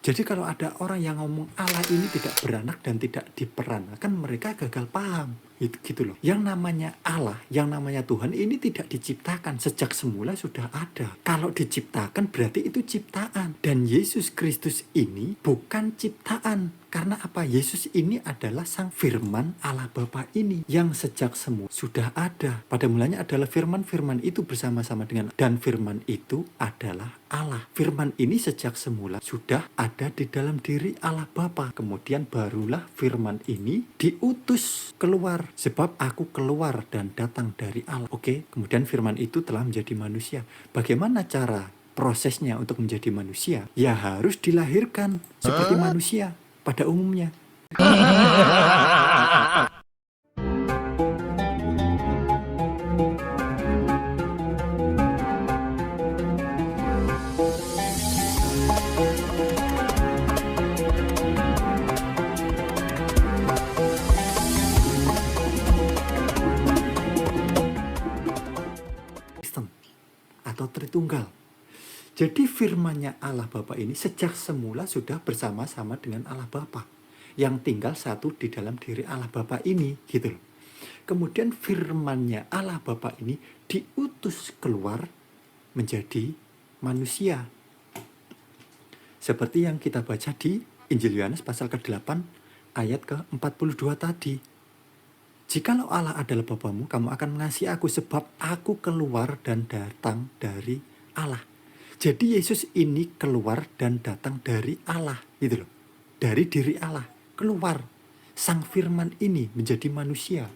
Jadi kalau ada orang yang ngomong Allah ini tidak beranak dan tidak diperankan, mereka gagal paham. Gitu loh. Yang namanya Allah, yang namanya Tuhan ini tidak diciptakan, sejak semula sudah ada. Kalau diciptakan berarti itu ciptaan. Dan Yesus Kristus ini bukan ciptaan. Karena apa? Yesus ini adalah sang firman Allah Bapa ini yang sejak semula sudah ada. Pada mulanya adalah firman, firman itu bersama-sama dengan, dan firman itu adalah Allah. Firman ini sejak semula sudah ada di dalam diri Allah Bapa. Kemudian barulah firman ini diutus keluar. Sebab aku keluar dan datang dari Allah. Oke, kemudian firman itu telah menjadi manusia. Bagaimana cara prosesnya untuk menjadi manusia? Ya harus dilahirkan seperti manusia pada umumnya. Kristen atau Tritunggal. Jadi firman-Nya Allah Bapa ini sejak semula sudah bersama-sama dengan Allah Bapa, yang tinggal satu di dalam diri Allah Bapa ini, gitu loh. Kemudian firman-Nya Allah Bapa ini diutus keluar menjadi manusia. Seperti yang kita baca di Injil Yohanes pasal ke-8 ayat ke-42 tadi. Jikalau Allah adalah Bapamu, kamu akan mengasihi aku sebab aku keluar dan datang dari Allah. Jadi Yesus ini keluar dan datang dari Allah, gitu loh. Dari diri Allah, keluar. Sang firman ini menjadi manusia.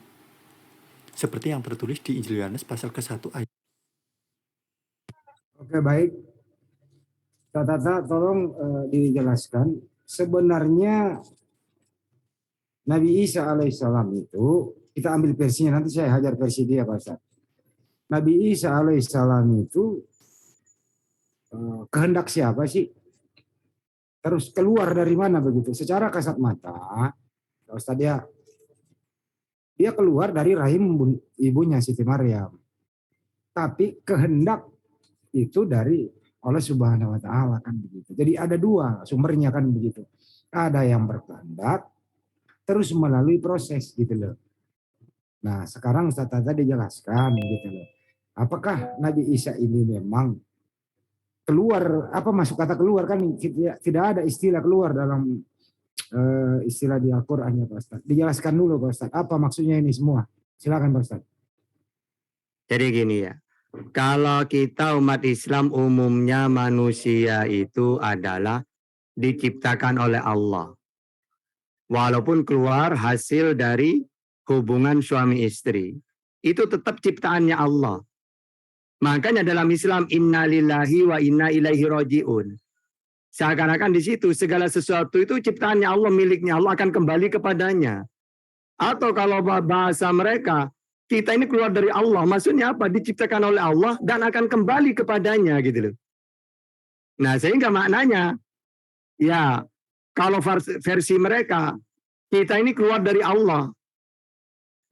Seperti yang tertulis di Injil Yohanes pasal ke-1 ayat. Oke, baik. Tata, tolong dijelaskan. Sebenarnya Nabi Isa alaihissalam itu, kita ambil versinya, nanti saya hajar versi dia Pak Ustaz. Nabi Isa alaihissalam itu kehendak siapa sih? Terus keluar dari mana begitu? Secara kasat mata, Pak Ustaz, dia keluar dari rahim ibunya Siti Maryam. Tapi kehendak itu dari Allah Subhanahu wa taala kan begitu. Jadi ada dua sumbernya kan begitu. Ada yang berkehendak terus melalui proses gitu loh. Nah, sekarang Ustaz tadi dijelaskan gitu loh. Apakah Nabi Isa ini memang keluar, apa masuk kata keluar kan tidak ada istilah keluar dalam istilah di Al-Qur'an ya Pak Ustaz. Dijelaskan dulu Pak Ustaz, apa maksudnya ini semua? Silakan Pak Ustaz. Jadi gini ya. Kalau kita umat Islam umumnya manusia itu adalah diciptakan oleh Allah. Walaupun keluar hasil dari hubungan suami istri. Itu tetap ciptaannya Allah. Makanya dalam Islam inna lillahi wa inna ilaihi raji'un. Seakan-akan di situ segala sesuatu itu ciptaannya Allah, miliknya Allah, akan kembali kepadanya. Atau kalau bahasa mereka, kita ini keluar dari Allah. Maksudnya apa? Diciptakan oleh Allah dan akan kembali kepadanya gitu loh. Nah, sehingga maknanya ya kalau versi mereka, kita ini keluar dari Allah.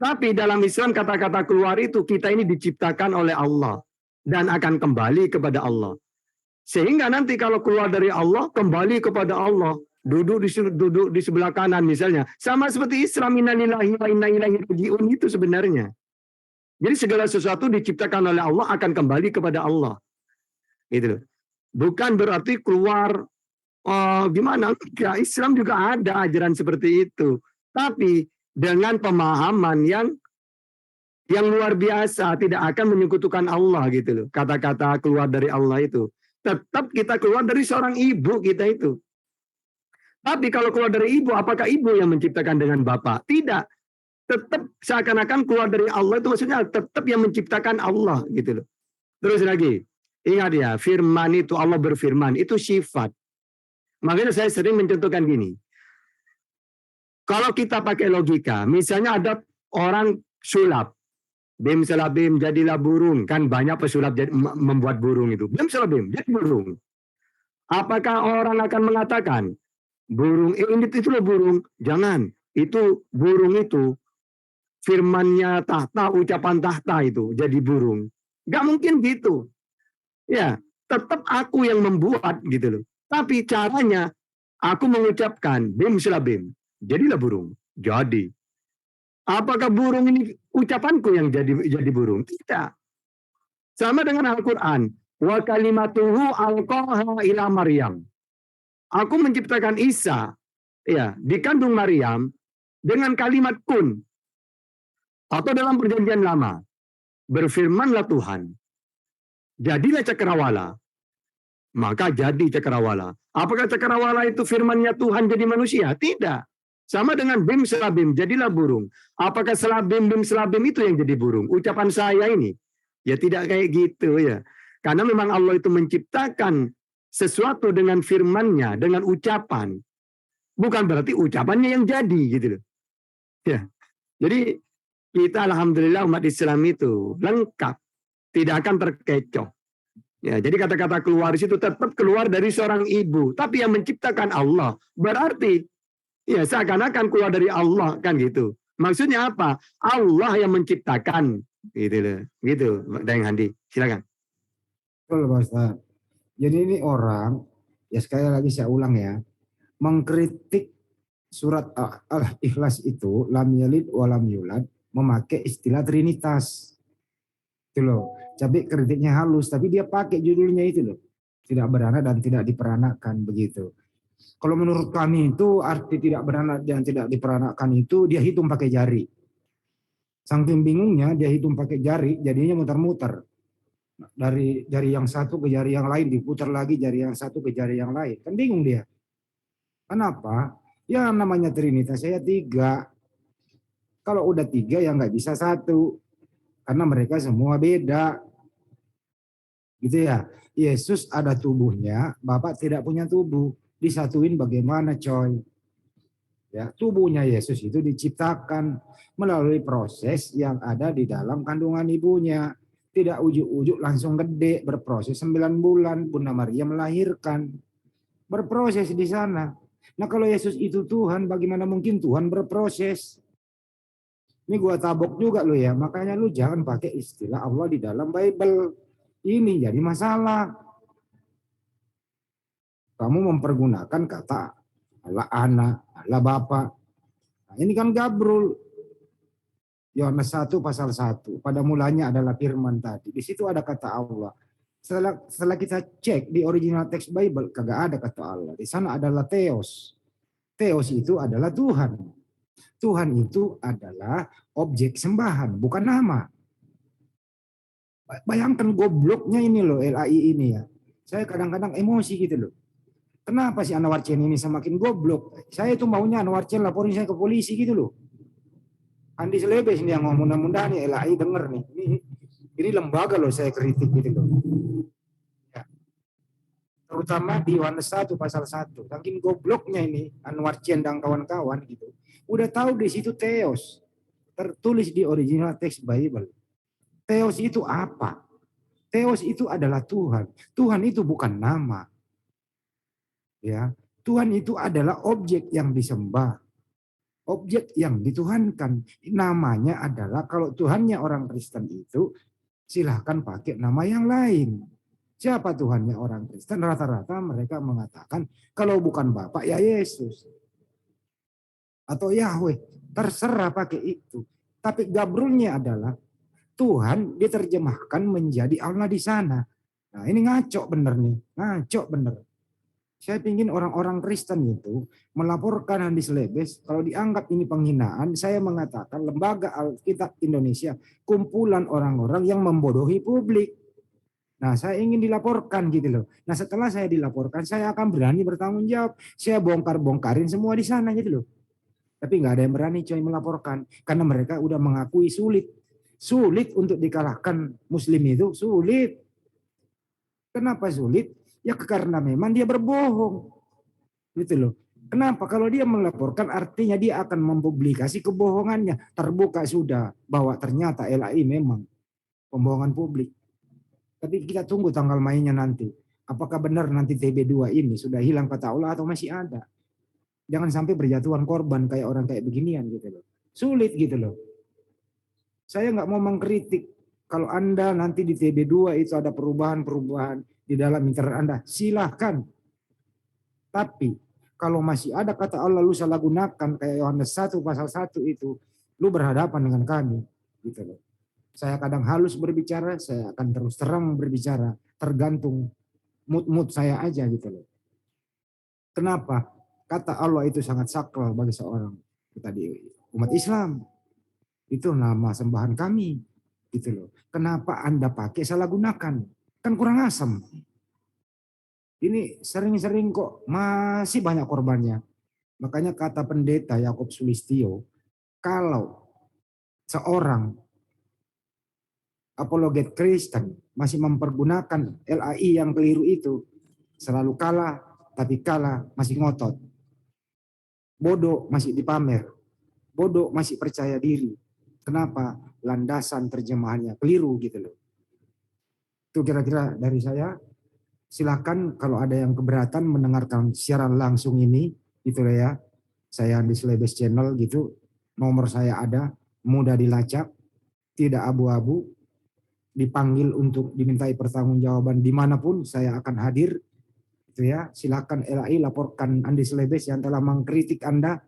Tapi dalam Islam kata-kata keluar itu kita ini diciptakan oleh Allah dan akan kembali kepada Allah. Sehingga nanti kalau keluar dari Allah, kembali kepada Allah. Duduk di sebelah kanan misalnya. Sama seperti Islam, inna lillahi wa inna ilaihi raji'un itu sebenarnya. Jadi segala sesuatu diciptakan oleh Allah akan kembali kepada Allah. Gitu. Bukan berarti keluar gimana? Ya, Islam juga ada ajaran seperti itu. Tapi dengan pemahaman yang luar biasa, tidak akan menyekutukan Allah gitu loh. Kata-kata keluar dari Allah itu. Tetap kita keluar dari seorang ibu kita itu. Tapi kalau keluar dari ibu, apakah ibu yang menciptakan dengan bapak? Tidak. Tetap seakan-akan keluar dari Allah itu maksudnya tetap yang menciptakan Allah gitu loh. Terus lagi, ingat ya, firman itu, Allah berfirman, itu sifat. Makanya saya sering mencontohkan gini. Kalau kita pakai logika, misalnya ada orang sulap. Bim selabim jadilah burung. Kan banyak pesulap membuat burung itu. Bim selabim jadi burung. Apakah orang akan mengatakan, burung ini itu loh burung? Jangan. Itu burung itu firmannya tahta, ucapan tahta itu jadi burung. Gak mungkin gitu. Ya, tetap aku yang membuat gitu loh. Tapi caranya Aku mengucapkan bim silabim, jadilah burung. Jadi, apakah burung ini ucapanku yang jadi burung? Tidak. Sama dengan Al-Quran. Wa kalimatuhu alqaha ila Maryam. Aku menciptakan Isa, ya, dikandung Maryam dengan kalimat kun. Atau dalam perjanjian lama, berfirmanlah Tuhan, jadilah cakrawala. Maka jadi cakrawala. Apakah cakrawala itu firmannya Tuhan jadi manusia? Tidak. Sama dengan bim selabim, jadilah burung. Apakah selabim bim selabim itu yang jadi burung? Ucapan saya ini? Ya tidak kayak gitu ya. Karena memang Allah itu menciptakan sesuatu dengan firman-Nya, dengan ucapan. Bukan berarti ucapannya yang jadi gitu loh. Ya. Jadi kita alhamdulillah umat Islam itu lengkap, tidak akan terkecoh. Ya, jadi kata-kata keluar itu tetap keluar dari seorang ibu, tapi yang menciptakan Allah. Berarti ya seakan-akan keluar dari Allah kan gitu. Maksudnya apa? Allah yang menciptakan gitu loh. Gitu, Dayang Handi. Silakan. Betul, Pak Ustaz. Jadi ini orang, ya sekali lagi saya ulang ya, mengkritik surat Al-Ikhlas itu, lam yalid wa lam yulad, memakai istilah Trinitas. Itu loh. Tapi kritiknya halus, tapi dia pakai judulnya itu loh. Tidak beranak dan tidak diperanakan begitu. Kalau menurut kami itu arti tidak beranak dan tidak diperanakan itu dia hitung pakai jari. Saking bingungnya dia hitung pakai jari, jadinya muter-muter. Dari jari yang satu ke jari yang lain, diputar lagi jari yang satu ke jari yang lain. Kan bingung dia. Kenapa? Ya namanya Trinitas saya 3. Kalau udah 3 ya nggak bisa 1. Karena mereka semua beda. Gitu ya. Yesus ada tubuhnya, Bapak tidak punya tubuh. Disatuin bagaimana coy? Ya, tubuhnya Yesus itu diciptakan melalui proses yang ada di dalam kandungan ibunya. Tidak ujuk-ujuk langsung gede, berproses 9 bulan, Bunda Maria melahirkan. Berproses di sana. Nah kalau Yesus itu Tuhan, bagaimana mungkin Tuhan berproses? Ini gua tabok juga lo ya, makanya lu jangan pakai istilah Allah di dalam Bible. Ini jadi masalah. Kamu mempergunakan kata Allah anak, Allah Bapa. Nah, ini kan gabrul. Yohanes 1 pasal 1. Pada mulanya adalah firman tadi. Di situ ada kata Allah. Setelah kita cek di original text Bible, kagak ada kata Allah. Di sana adalah Theos. Theos itu adalah Tuhan. Tuhan itu adalah objek sembahan, bukan nama. Bayangkan gobloknya ini loh, LAI ini ya. Saya kadang-kadang emosi gitu loh. Kenapa si Anwar Chen ini semakin goblok? Saya itu maunya Anwar Chen laporin saya ke polisi gitu loh. Andi Selebes ini yang ngomong, mudah-mudahan nih LAI denger nih. Ini lembaga loh saya kritik gitu loh. Ya. Terutama di Yohanes 1 pasal 1. Saking gobloknya ini Anwar Chen dan kawan-kawan gitu. Udah tahu di situ Theos. Tertulis di original text Bible. Theos itu apa? Theos itu adalah Tuhan. Tuhan itu bukan nama. Ya, Tuhan itu adalah objek yang disembah. Objek yang dituhankan. Namanya adalah kalau Tuhannya orang Kristen itu silahkan pakai nama yang lain. Siapa Tuhannya orang Kristen? Rata-rata mereka mengatakan kalau bukan Bapa ya Yesus. Atau Yahweh. Terserah pakai itu. Tapi gabrulnya adalah Tuhan diterjemahkan menjadi Allah di sana. Nah ini ngaco bener nih. Ngaco bener. Saya ingin orang-orang Kristen itu melaporkan Andi Selebes. Kalau dianggap ini penghinaan, saya mengatakan lembaga Alkitab Indonesia kumpulan orang-orang yang membodohi publik. Nah, saya ingin dilaporkan gitu loh. Nah, setelah saya dilaporkan, saya akan berani bertanggung jawab. Saya bongkar-bongkarin semua di sana gitu loh. Tapi nggak ada yang berani coy melaporkan. Karena mereka udah mengakui sulit. Sulit untuk dikalahkan Muslim itu, sulit. Kenapa sulit? Ya karena memang dia berbohong. Gitu loh. Kenapa? Kalau dia melaporkan artinya dia akan mempublikasi kebohongannya. Terbuka sudah bahwa ternyata LAI memang pembohongan publik. Tapi kita tunggu tanggal mainnya nanti. Apakah benar nanti TB2 ini sudah hilang kata Allah atau masih ada? Jangan sampai berjatuhan korban kayak orang kayak beginian gitu loh. Sulit gitu loh. Saya nggak mau mengkritik. Kalau Anda nanti di TB2 itu ada perubahan-perubahan di dalam internet Anda, silahkan. Tapi Kalau masih ada kata Allah lu salah gunakan kayak Yohanes 1 pasal 1 itu, lu berhadapan dengan kami gitu loh. Saya kadang halus berbicara, saya akan terus terang berbicara, tergantung mood saya aja gitu loh. Kenapa? Kata Allah itu sangat sakral bagi seorang tadi umat Islam. Itu nama sembahan kami gitu loh. Kenapa Anda pakai salah gunakan? Kan kurang asem. Ini sering-sering kok masih banyak korbannya. Makanya kata pendeta Yakob Sulistyo, kalau seorang apologet Kristen masih mempergunakan LAI yang keliru itu, selalu kalah, tapi kalah masih ngotot. Bodoh masih dipamer. Bodoh masih percaya diri. Kenapa? Landasan terjemahannya keliru gitu loh. Itu kira-kira dari saya. Silakan kalau ada yang keberatan mendengarkan siaran langsung ini, gitu ya. Saya di Slebes Channel gitu. Nomor saya ada, mudah dilacak, tidak abu-abu, dipanggil untuk dimintai pertanggungjawaban dimanapun saya akan hadir. Gitu ya. Silakan LAI laporkan Andi Slebes yang telah mengkritik Anda,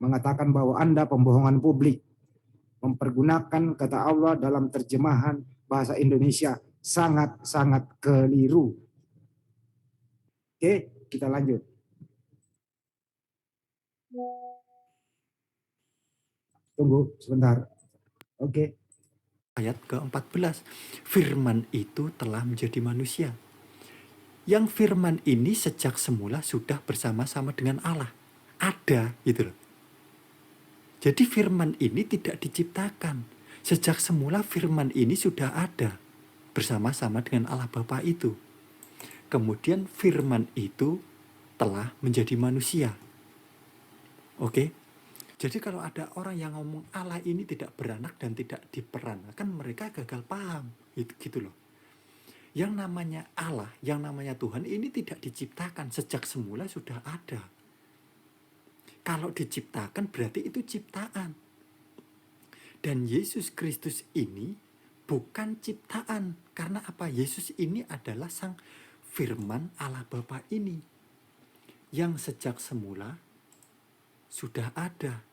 mengatakan bahwa Anda pembohongan publik, mempergunakan kata Allah dalam terjemahan bahasa Indonesia sangat-sangat keliru. Oke, kita lanjut. Tunggu sebentar. Oke. Ayat ke-14, firman itu telah menjadi manusia. Yang firman ini sejak semula sudah bersama-sama dengan Allah. Ada gitu loh. Jadi firman ini tidak diciptakan. Sejak semula firman ini sudah ada bersama-sama dengan Allah Bapa itu. Kemudian firman itu telah menjadi manusia. Oke. Jadi kalau ada orang yang ngomong Allah ini tidak beranak dan tidak diperankan, mereka gagal paham. Gitu loh. Yang namanya Allah, yang namanya Tuhan ini tidak diciptakan, sejak semula sudah ada. Kalau diciptakan berarti itu ciptaan. Dan Yesus Kristus ini bukan ciptaan. Karena apa? Yesus ini adalah sang firman Allah Bapa ini. Yang sejak semula sudah ada.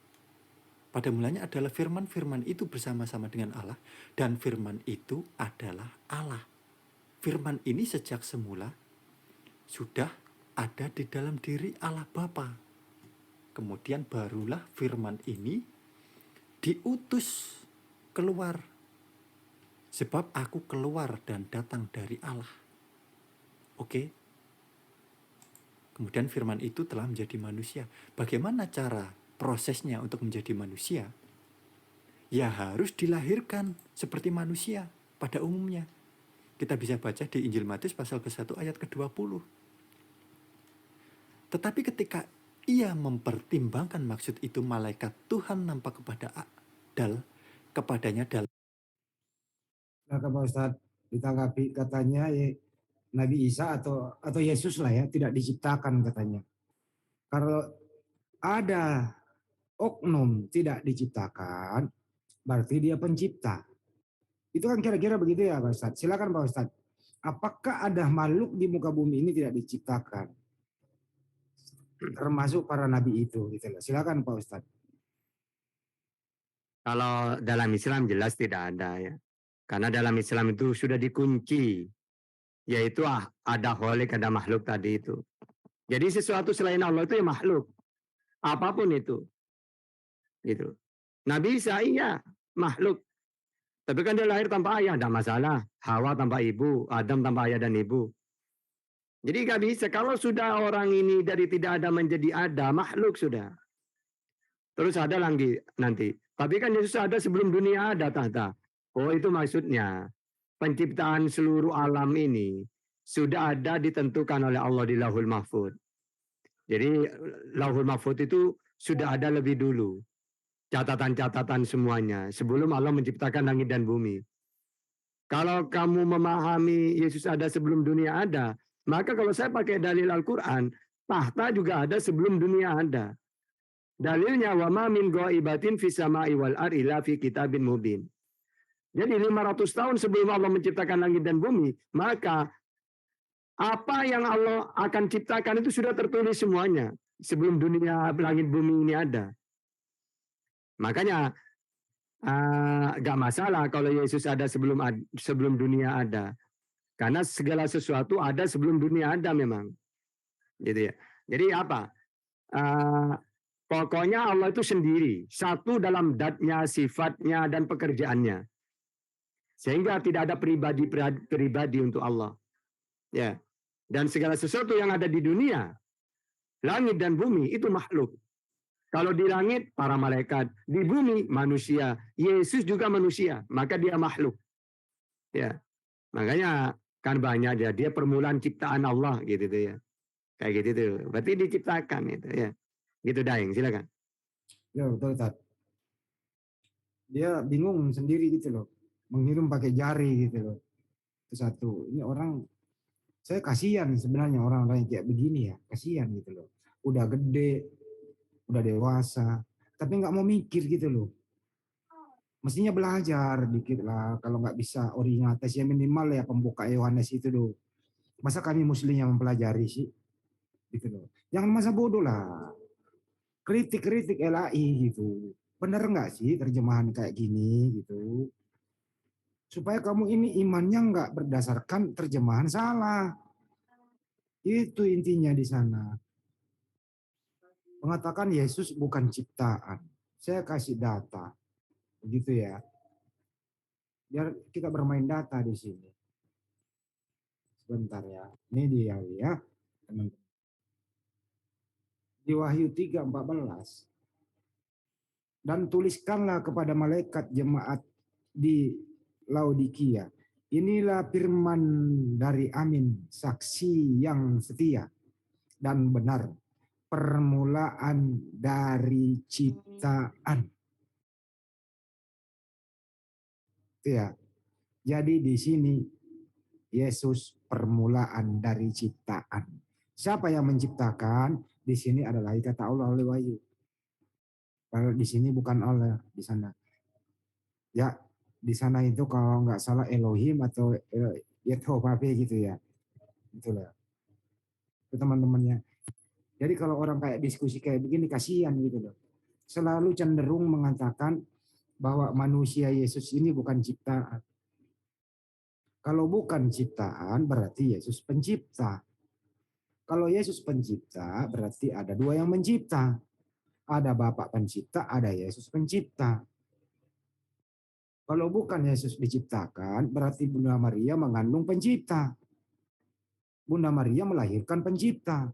Pada mulanya adalah firman itu bersama-sama dengan Allah. Dan firman itu adalah Allah. Firman ini sejak semula sudah ada di dalam diri Allah Bapa. Kemudian barulah firman ini diutus keluar. Sebab aku keluar dan datang dari Allah. Oke. Kemudian firman itu telah menjadi manusia. Bagaimana cara prosesnya untuk menjadi manusia? Ya harus dilahirkan seperti manusia pada umumnya. Kita bisa baca di Injil Matius pasal ke-1 ayat ke-20. Tetapi ketika ia mempertimbangkan maksud itu, malaikat Tuhan nampak kepadanya dalam. Nah, Pak Ustadz ditanggapi katanya Nabi Isa atau Yesus lah ya tidak diciptakan katanya. Kalau ada oknum tidak diciptakan, berarti dia pencipta. Itu kan kira-kira begitu ya Pak Ustadz. Silakan Pak Ustadz. Apakah ada makhluk di muka bumi ini tidak diciptakan? Termasuk para nabi itu. Gitu loh. Silakan Pak Ustadz. Kalau dalam Islam jelas tidak ada ya. Karena dalam Islam itu sudah dikunci. Yaitu ada kholik, ada makhluk tadi itu. Jadi sesuatu selain Allah itu ya makhluk. Apapun itu. Gitu. Nabi Isa iya makhluk. Tapi kan dia lahir tanpa ayah, tidak masalah. Hawa tanpa ibu, Adam tanpa ayah dan ibu. Jadi nggak bisa. Kalau sudah orang ini dari tidak ada menjadi ada, makhluk sudah. Terus ada lagi nanti. Tapi kan Yesus ada sebelum dunia ada tahta. Oh itu maksudnya. Penciptaan seluruh alam ini sudah ada ditentukan oleh Allah di Lauhul Mahfud. Jadi Lauhul Mahfud itu sudah ada lebih dulu. Catatan-catatan semuanya. Sebelum Allah menciptakan langit dan bumi. Kalau kamu memahami Yesus ada sebelum dunia ada, maka kalau saya pakai dalil Al-Quran, tahta juga ada sebelum dunia ada. Dalilnya wa ma min ghaibatin fis sama'i wal ardi illa fi kitabin mubin. Jadi 500 tahun sebelum Allah menciptakan langit dan bumi, maka apa yang Allah akan ciptakan itu sudah tertulis semuanya. sebelum dunia langit bumi ini ada. Makanya nggak masalah kalau Yesus ada sebelum dunia ada. Karena segala sesuatu ada sebelum dunia ada memang. Gitu ya. Jadi apa? Eh, Pokoknya Allah itu sendiri, satu dalam datnya, sifatnya, dan pekerjaannya. Sehingga tidak ada pribadi untuk Allah. Ya. Dan segala sesuatu yang ada di dunia, langit dan bumi, itu makhluk. Kalau di langit, para malaikat. Di bumi, manusia. Yesus juga manusia, maka dia makhluk. Ya. Makanya kan banyak dia permulaan ciptaan Allah gitu tuh ya. Kayak gitu tuh. Berarti diciptakan itu ya. Gitu Daeng, silakan. Ya betul Tat. Dia bingung sendiri gitu loh. Menghirum pakai jari gitu loh. Itu satu. Ini orang, saya kasihan sebenarnya orang-orang yang kayak begini ya. Kasihan gitu loh. Udah gede, udah dewasa, tapi nggak mau mikir gitu loh. Mestinya belajar dikit lah. Kalau nggak bisa orientasi ya minimal ya pembuka Yohanes itu loh. Masa kami muslim yang mempelajari sih? Gitu loh. Jangan masa bodoh lah. Kritik-kritik LAI gitu. Bener nggak sih terjemahan kayak gini gitu? Supaya kamu ini imannya nggak berdasarkan terjemahan salah. Itu intinya di sana. Mengatakan Yesus bukan ciptaan. Saya kasih data. Begitu ya. Biar kita bermain data di sini. Sebentar ya. Ini dia ya. Teman-teman. Di Wahyu 3:14. Dan tuliskanlah kepada malaikat jemaat di Laodikia. Inilah firman dari Amin, saksi yang setia dan benar, permulaan dari ciptaan. Itu ya. Jadi di sini Yesus permulaan dari ciptaan. Siapa yang menciptakan? Di sini adalah kata Allah oleh Wahyu. Kalau di sini bukan Allah, di sana. Ya, di sana itu kalau nggak salah Elohim atau Yehovah gitu ya. Itulah. Itu teman-temannya. Jadi kalau orang kayak diskusi kayak begini kasihan gitu loh. Selalu cenderung mengatakan bahwa manusia Yesus ini bukan ciptaan. Kalau bukan ciptaan berarti Yesus pencipta. Kalau Yesus pencipta berarti ada dua yang mencipta. Ada Bapa pencipta, ada Yesus pencipta. Kalau bukan Yesus diciptakan berarti Bunda Maria mengandung pencipta. Bunda Maria melahirkan pencipta.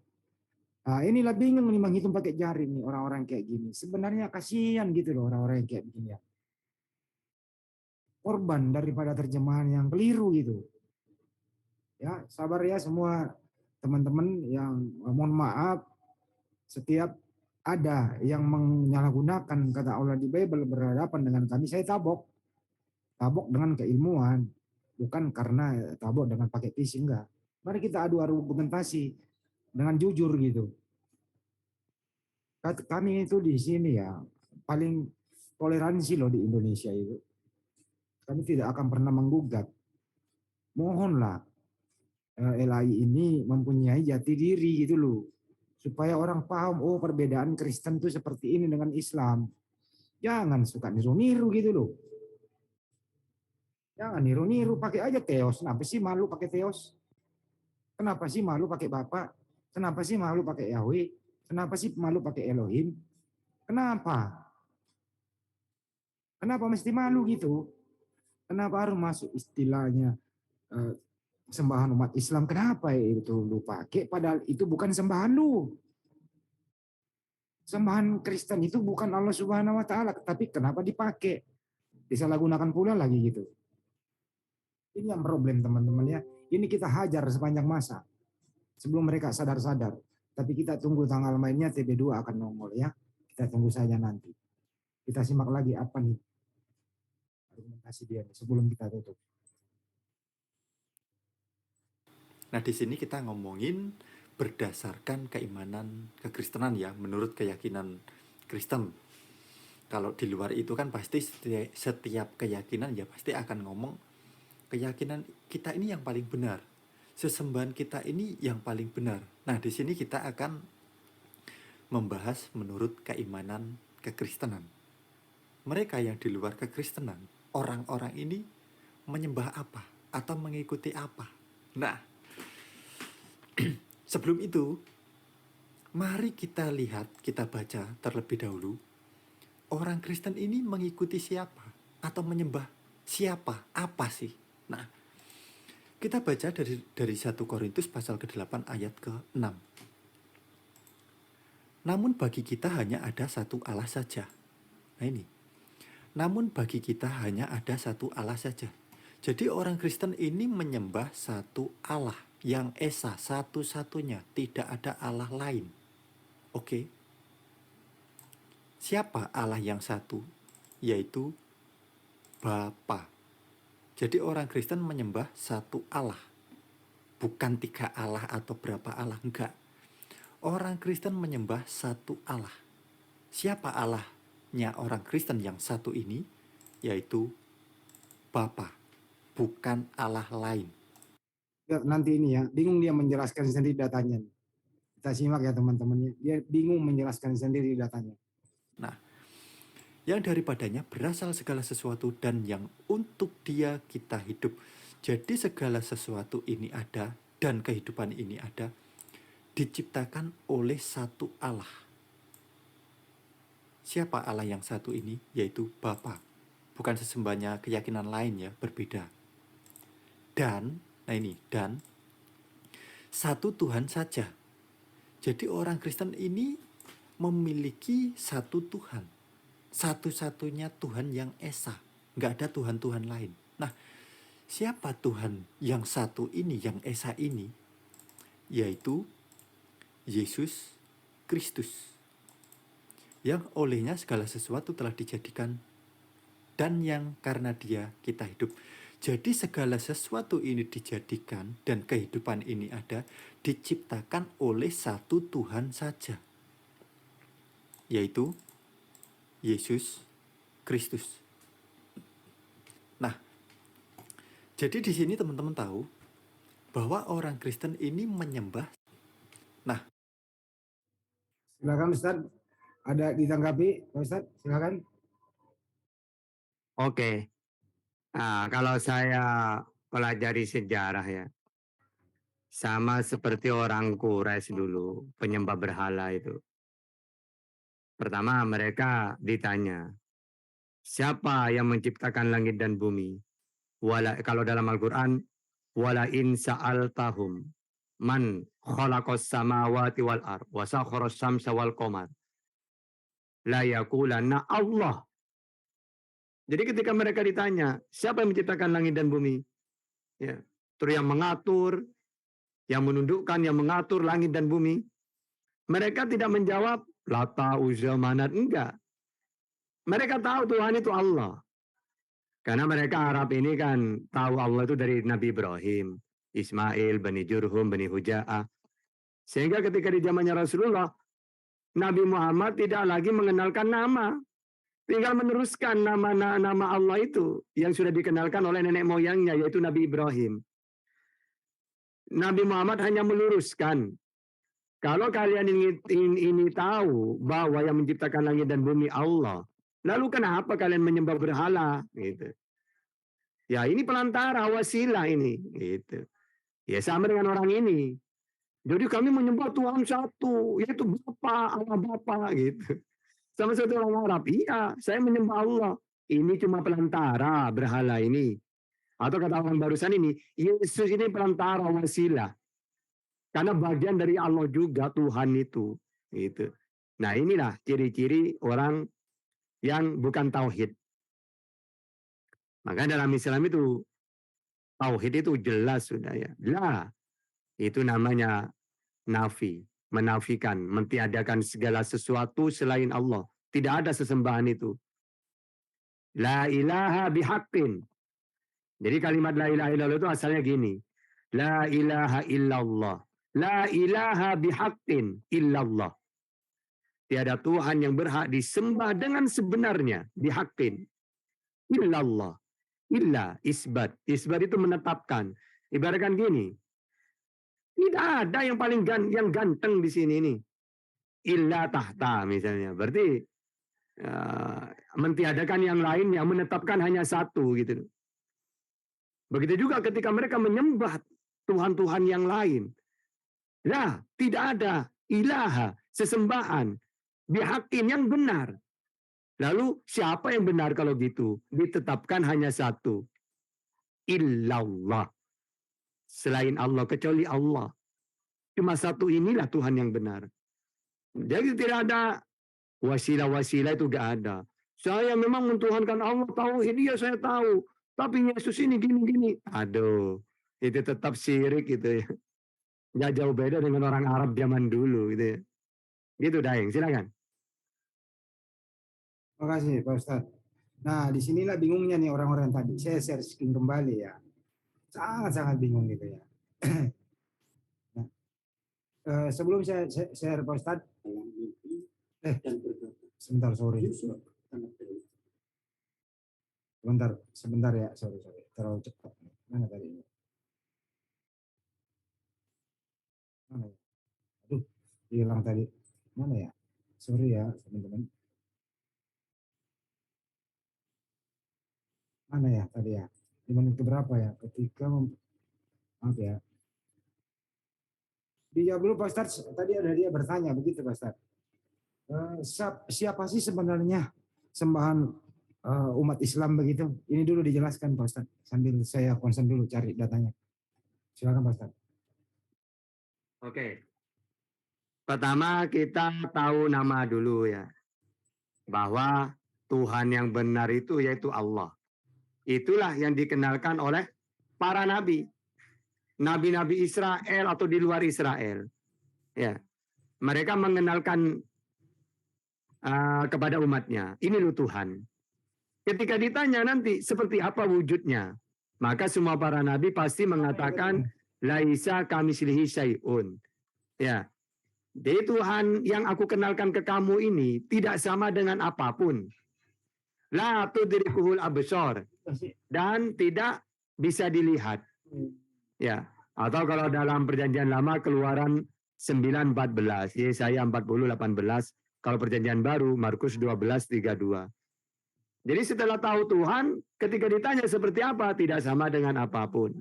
Nah, inilah bingung nih menghitung pakai jari nih orang-orang kayak gini. Sebenarnya kasihan gitu loh orang-orang yang kayak begini ya. Korban daripada terjemahan yang keliru gitu. Ya, sabar ya semua teman-teman yang mohon maaf setiap ada yang menyalahgunakan kata Allah di Bible berhadapan dengan kami, saya tabok. Tabok dengan keilmuan, bukan karena tabok dengan pakai pisau, enggak. Mari kita adu argumentasi dengan jujur gitu. Kami itu di sini ya paling toleransi loh di Indonesia itu. Kami tidak akan pernah menggugat. Mohonlah LAI ini mempunyai jati diri gitu loh. Supaya orang paham, oh perbedaan Kristen itu seperti ini dengan Islam. Jangan suka niru-niru gitu loh. Jangan niru-niru, pakai aja Theos. Kenapa sih malu pakai Theos? Kenapa sih malu pakai Bapak? Kenapa sih malu pakai Yahweh? Kenapa sih malu pakai Elohim? Kenapa? Kenapa mesti malu gitu? Kenapa harus masuk istilahnya sembahan umat Islam? Kenapa itu lu pakai? Padahal itu bukan sembahan lu. Sembahan Kristen itu bukan Allah Subhanahu Wa Taala, tapi kenapa dipakai? Disalahgunakan pula lagi gitu. Ini yang problem teman-teman ya. Ini kita hajar sepanjang masa. Sebelum mereka sadar-sadar. Tapi kita tunggu tanggal mainnya TB2 akan nongol ya. Kita tunggu saja nanti. Kita simak lagi apa nih argumentasi dia nih, sebelum kita tutup. Nah, di sini kita ngomongin berdasarkan keimanan kekristenan ya, menurut keyakinan Kristen. Kalau di luar itu kan pasti setiap keyakinan ya pasti akan ngomong keyakinan kita ini yang paling benar. Sesembahan kita ini yang paling benar. Nah, di sini kita akan membahas menurut keimanan kekristenan. Mereka yang di luar kekristenan, orang-orang ini menyembah apa atau mengikuti apa. Nah, sebelum itu, mari kita lihat, kita baca terlebih dahulu, orang Kristen ini mengikuti siapa atau menyembah siapa, apa sih? Nah, kita baca dari 1 Korintus pasal ke-8 ayat ke-6. Namun bagi kita hanya ada satu Allah saja. Nah ini. Namun bagi kita hanya ada satu Allah saja. Jadi orang Kristen ini menyembah satu Allah yang esa, satu-satunya, tidak ada Allah lain. Oke. Siapa Allah yang satu? Yaitu Bapa. Jadi orang Kristen menyembah satu Allah. Bukan 3 Allah atau berapa Allah, enggak. Orang Kristen menyembah satu Allah. Siapa Allahnya orang Kristen yang satu ini? Yaitu Bapa, bukan Allah lain. Ya, nanti ini ya, bingung dia menjelaskan sendiri datanya. Kita simak ya teman-temannya. Dia bingung menjelaskan sendiri datanya. Nah, yang daripadanya berasal segala sesuatu dan yang untuk dia kita hidup. Jadi segala sesuatu ini ada dan kehidupan ini ada, diciptakan oleh satu Allah. Siapa Allah yang satu ini? Yaitu Bapa. Bukan sesembahnya keyakinan lain ya, berbeda. Dan, nah ini, dan satu Tuhan saja. Jadi orang Kristen ini memiliki satu Tuhan. Satu-satunya Tuhan yang esa. Nggak ada Tuhan-Tuhan lain. Nah, siapa Tuhan yang satu ini, yang esa ini? Yaitu Yesus Kristus, yang olehnya segala sesuatu telah dijadikan dan yang karena dia kita hidup. Jadi segala sesuatu ini dijadikan dan kehidupan ini ada, diciptakan oleh satu Tuhan saja, yaitu Yesus Kristus. Nah, jadi di sini teman-teman tahu bahwa orang Kristen ini menyembah. Nah, Silakan Ustaz, ada ditanggapi Ustaz, silakan. Oke. Nah, kalau saya pelajari sejarah ya, sama seperti orang Quraisy dulu, penyembah berhala itu. Pertama mereka ditanya, siapa yang menciptakan langit dan bumi? Kalau dalam Al-Quran, wala in sa'altahum man khalaqas samawati wal ard wa sakharas syamsa wal qamar la yaqulanna Allah. Jadi ketika mereka ditanya, siapa yang menciptakan langit dan bumi? Ya, terus yang mengatur, yang menundukkan, yang mengatur langit dan bumi. Mereka tidak menjawab Lata, Uzza, Manat, enggak. Mereka tahu Tuhan itu Allah. Karena mereka Arab ini kan tahu Allah itu dari Nabi Ibrahim, Ismail, Bani Jurhum, Bani Huja'ah. Sehingga ketika di zamannya Rasulullah, Nabi Muhammad tidak lagi mengenalkan nama. Tinggal meneruskan nama Allah itu yang sudah dikenalkan oleh nenek moyangnya, yaitu Nabi Ibrahim. Nabi Muhammad hanya meluruskan. Kalau kalian ini tahu bahwa yang menciptakan langit dan bumi Allah, lalu kenapa kalian menyembah berhala? Gitu. Ya ini pelantara, wasilah ini. Gitu. Ya sama dengan orang ini. Jadi kami menyembah Tuhan satu, yaitu Bapa, Allah Bapa. Gitu. Sama seperti orang Arab, iya saya menyembah Allah. Ini cuma pelantara berhala ini. Atau kata orang barusan ini, Yesus ini pelantara wasilah. Karena bagian dari Allah juga Tuhan itu. Gitu. Nah inilah ciri-ciri orang yang bukan tauhid. Maka dalam Islam itu tauhid itu jelas sudah ya. Lah itu namanya nafi, menafikan, mentiadakan segala sesuatu selain Allah. Tidak ada sesembahan itu. La ilaha bihaqqin. Jadi kalimat la ilaha illallah itu asalnya gini. La ilaha illallah. La ilaha bihaqqin illallah. Tiada Tuhan yang berhak disembah dengan sebenarnya. Bihaqqin. Illallah. Illa isbat. Isbat itu menetapkan. Ibaratkan gini. Tidak ada yang paling yang ganteng di sini ini. illa tahta misalnya. Berarti mentiadakan yang lain, yang menetapkan hanya satu gitu. Begitu juga ketika mereka menyembah Tuhan-Tuhan yang lain. Lah, tidak ada ilaha, sesembahan, bihakin yang benar. Lalu siapa yang benar kalau gitu? Ditetapkan hanya satu. Illallah. Selain Allah, kecuali Allah. Cuma satu inilah Tuhan yang benar. Jadi tidak ada wasilah-wasilah, itu tidak ada. Saya memang mentuhankan Allah, tauhid, iya saya tahu. Tapi Yesus ini gini-gini. Aduh, itu tetap syirik gitu ya. Nggak jauh beda dengan orang Arab zaman dulu gitu ya. Gitu Daeng, silakan. Terima kasih Pak Ustadz. Nah, disinilah bingungnya nih orang-orang tadi. Saya share screen kembali ya. Sangat-sangat bingung gitu ya. Nah, sebelum saya share Pak Ustadz, sebentar, sorry. Sebentar ya, sorry. Terlalu cepat. Mana tadi ini? Mana ya? Aduh, hilang tadi. Mana ya? Sorry ya, teman-teman. Mana ya tadi ya? Di menit keberapa ya? Ketika maaf ya. Dijawab dulu Pak Ustadz, tadi ada dia bertanya begitu Pak Ustadz. Siapa sih sebenarnya sembahan umat Islam begitu? Ini dulu dijelaskan Pak Ustadz, sambil saya konsen dulu cari datanya. Silakan Pak Ustadz. Oke. Pertama kita tahu nama dulu ya. Bahwa Tuhan yang benar itu yaitu Allah. Itulah yang dikenalkan oleh para nabi. Nabi-nabi Israel atau di luar Israel. Ya. Mereka mengenalkan kepada umatnya, ini loh Tuhan. Ketika ditanya nanti seperti apa wujudnya, maka semua para nabi pasti mengatakan laisa kamitslihi syai'un. Ya. Jadi Tuhan yang aku kenalkan ke kamu ini tidak sama dengan apapun. La tudrikuhul absar, dan tidak bisa dilihat. Ya. Atau kalau dalam perjanjian lama Keluaran 9:14, Yesaya 40:18, kalau perjanjian baru Markus 12:32. Jadi setelah tahu Tuhan, ketika ditanya seperti apa, tidak sama dengan apapun.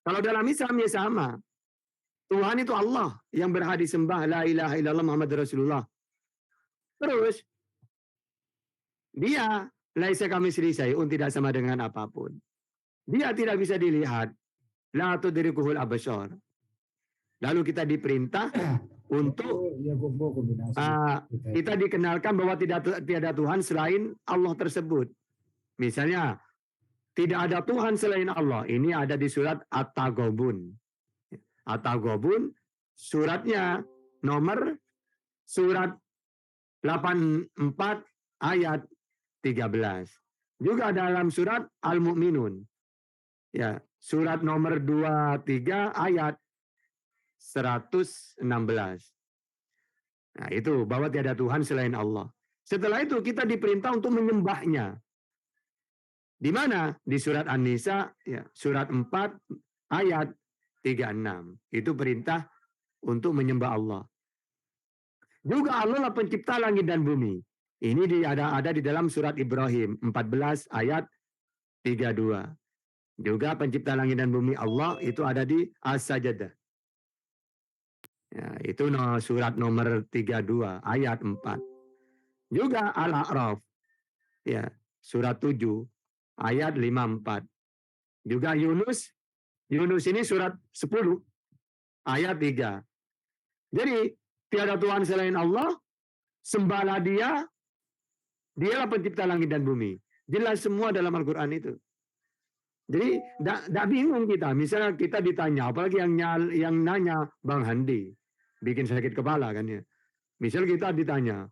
Kalau dalam Islam ya sama. Tuhan itu Allah yang berhak disembah, la ilaha illallah Muhammad Rasulullah. Terus dia laisa kamitslihi syai'un, tidak sama dengan apapun. Dia tidak bisa dilihat. La tudrikuhul absar. Lalu kita diperintah untuk kita dikenalkan bahwa tiada Tuhan selain Allah tersebut. Misalnya, tidak ada Tuhan selain Allah. Ini ada di surat At-Taghabun. At-Taghabun suratnya nomor surat 84 ayat 13. Juga dalam surat Al-Mu'minun. Ya, surat nomor 23 ayat 116. Nah, itu bahwa tiada Tuhan selain Allah. Setelah itu kita diperintah untuk menyembahnya. Di mana? Di surat An-Nisa, ya, surat 4 ayat 36. Itu perintah untuk menyembah Allah. Juga Allah lah pencipta langit dan bumi. Ini ada di dalam surat Ibrahim 14 ayat 32. Juga pencipta langit dan bumi Allah itu ada di As-Sajdah. Ya, itu surat nomor 32 ayat 4. Juga Al-A'raf. Ya, surat 7 ayat 54. Juga Yunus ini surat 10 ayat 3. Jadi tiada Tuhan selain Allah, sembahlah Dia, Dialah pencipta langit dan bumi. Jelas semua dalam Al-Qur'an itu. Jadi tidak bingung kita. Misalnya kita ditanya, apalagi yang nanya Bang Handi, bikin sakit kepala kan ya. Misal kita ditanya,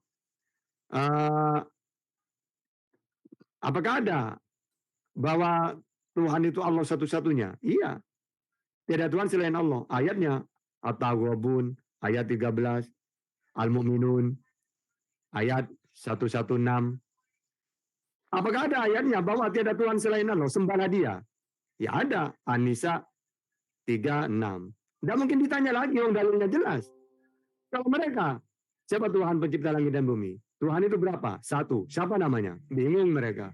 apakah ada bahwa Tuhan itu Allah satu-satunya? Iya. Tidak Tuhan selain Allah. Ayatnya At-Taghabun ayat 13, Al-Mu'minun ayat 116. Apakah ada ayatnya bahwa tiada Tuhan selain Allah, sembahlah Dia? Ya ada, An-Nisa 36. Tidak mungkin ditanya lagi, yang dalilnya jelas. Kalau mereka, siapa Tuhan pencipta langit dan bumi? Tuhan itu berapa? Satu. Siapa namanya? Bingung mereka.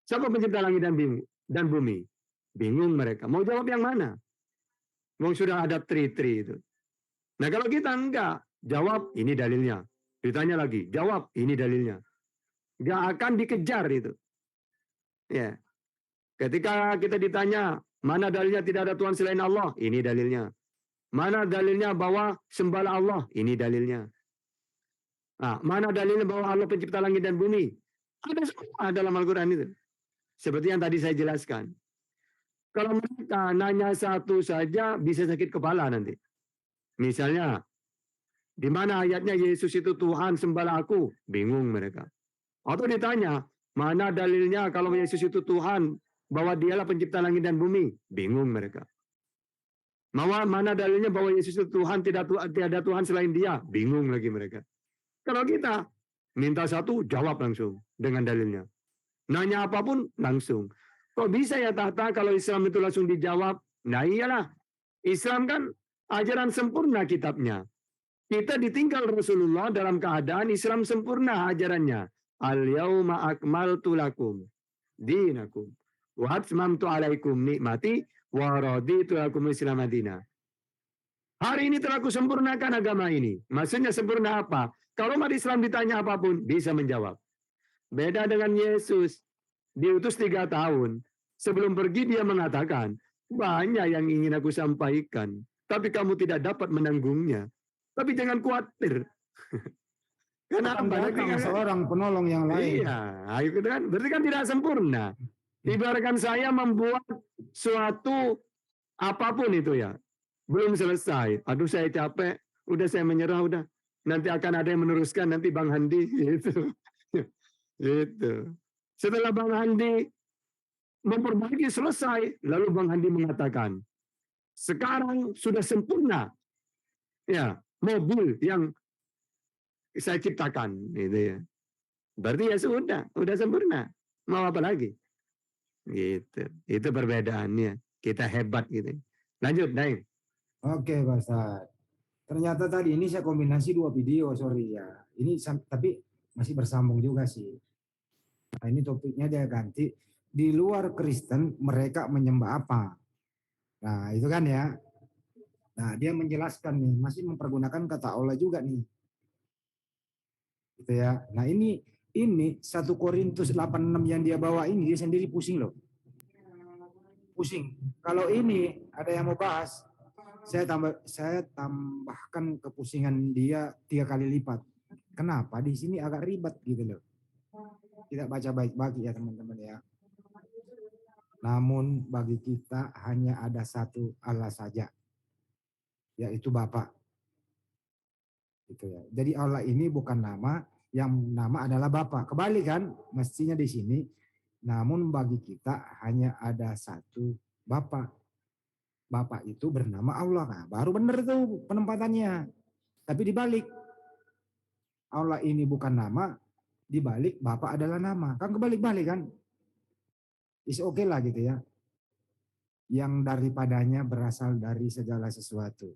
Siapa pencipta langit dan bumi? Bingung mereka. Mau jawab yang mana? Mau sudah ada tri-tri itu. Nah kalau kita enggak, jawab ini dalilnya. Ditanya lagi, jawab ini dalilnya. Enggak akan dikejar itu. Ya. Ketika kita ditanya, mana dalilnya tidak ada Tuhan selain Allah? Ini dalilnya. Mana dalilnya bahwa sembahlah Allah? Ini dalilnya. Nah, mana dalilnya bahwa Allah pencipta langit dan bumi? Ada semua dalam Al-Quran itu. Seperti yang tadi saya jelaskan. Kalau mereka nanya satu saja bisa sakit kepala nanti. Misalnya, di mana ayatnya Yesus itu Tuhan sembahlah aku? Bingung mereka. Atau ditanya, mana dalilnya kalau Yesus itu Tuhan bahwa dialah pencipta langit dan bumi? Bingung mereka. Mana dalilnya bahwa Yesus itu Tuhan, tidak ada Tuhan selain dia? Bingung lagi mereka. Kalau kita minta satu, jawab langsung dengan dalilnya. Nanya apapun, langsung. Kok bisa ya Tahta kalau Islam itu langsung dijawab? Nah iyalah, Islam kan ajaran sempurna kitabnya. Kita ditinggal Rasulullah dalam keadaan Islam sempurna ajarannya. Al-yauma akmaltu lakum dinakum wa atmamtu alaikum nikmati wa raditu lakum Islam madina. Hari ini telah kusempurnakan agama ini. Maksudnya sempurna apa? Kalau umat Islam ditanya apapun, bisa menjawab. Beda dengan Yesus. Diutus 3 tahun. Sebelum pergi dia mengatakan, banyak yang ingin aku sampaikan. Tapi kamu tidak dapat menanggungnya. Tapi jangan khawatir. Karena Datang seorang penolong yang lain. Iya, itu kan berarti kan tidak sempurna. Ibaratkan saya membuat suatu apapun itu ya, belum selesai. Aduh saya capek, udah saya menyerah udah. Nanti akan ada yang meneruskan nanti Bang Handi gitu. Gitu. Setelah Bang Handi memperbaiki selesai, lalu Bang Handi mengatakan, sekarang sudah sempurna. Ya, mobil yang saya ciptakan gitu ya. Berarti ya sudah sempurna. Mau apa lagi? Gitu. Itu perbedaannya. Kita hebat gitu. Lanjut, Daeng. Oke, Pak Ustadz. Ternyata tadi ini saya kombinasi 2 video, sorry ya. Ini tapi masih bersambung juga sih. Nah, ini topiknya dia ganti. Di luar Kristen mereka menyembah apa? Nah, itu kan ya. Nah, dia menjelaskan nih, masih mempergunakan kata Allah juga nih. Gitu ya. Nah, ini 1 Korintus 8:6 yang dia bawa ini dia sendiri pusing loh. Pusing. Kalau ini ada yang mau bahas, saya tambahkan kepusingan dia 3 kali lipat. Kenapa? Di sini agak ribet gitu loh. Tidak baca baik-baik ya teman-teman ya. Namun bagi kita hanya ada satu Allah saja, yaitu Bapa. Gitu ya. Jadi Allah ini bukan nama, yang nama adalah Bapa. Kebalik kan? Mestinya di sini. Namun bagi kita hanya ada satu Bapa. Bapa itu bernama Allah. Nah, baru benar tuh penempatannya. Tapi dibalik. Allah ini bukan nama, dibalik Bapa adalah nama. Kan kebalik-balik kan? Is oke lah gitu ya. Yang daripadanya berasal dari segala sesuatu.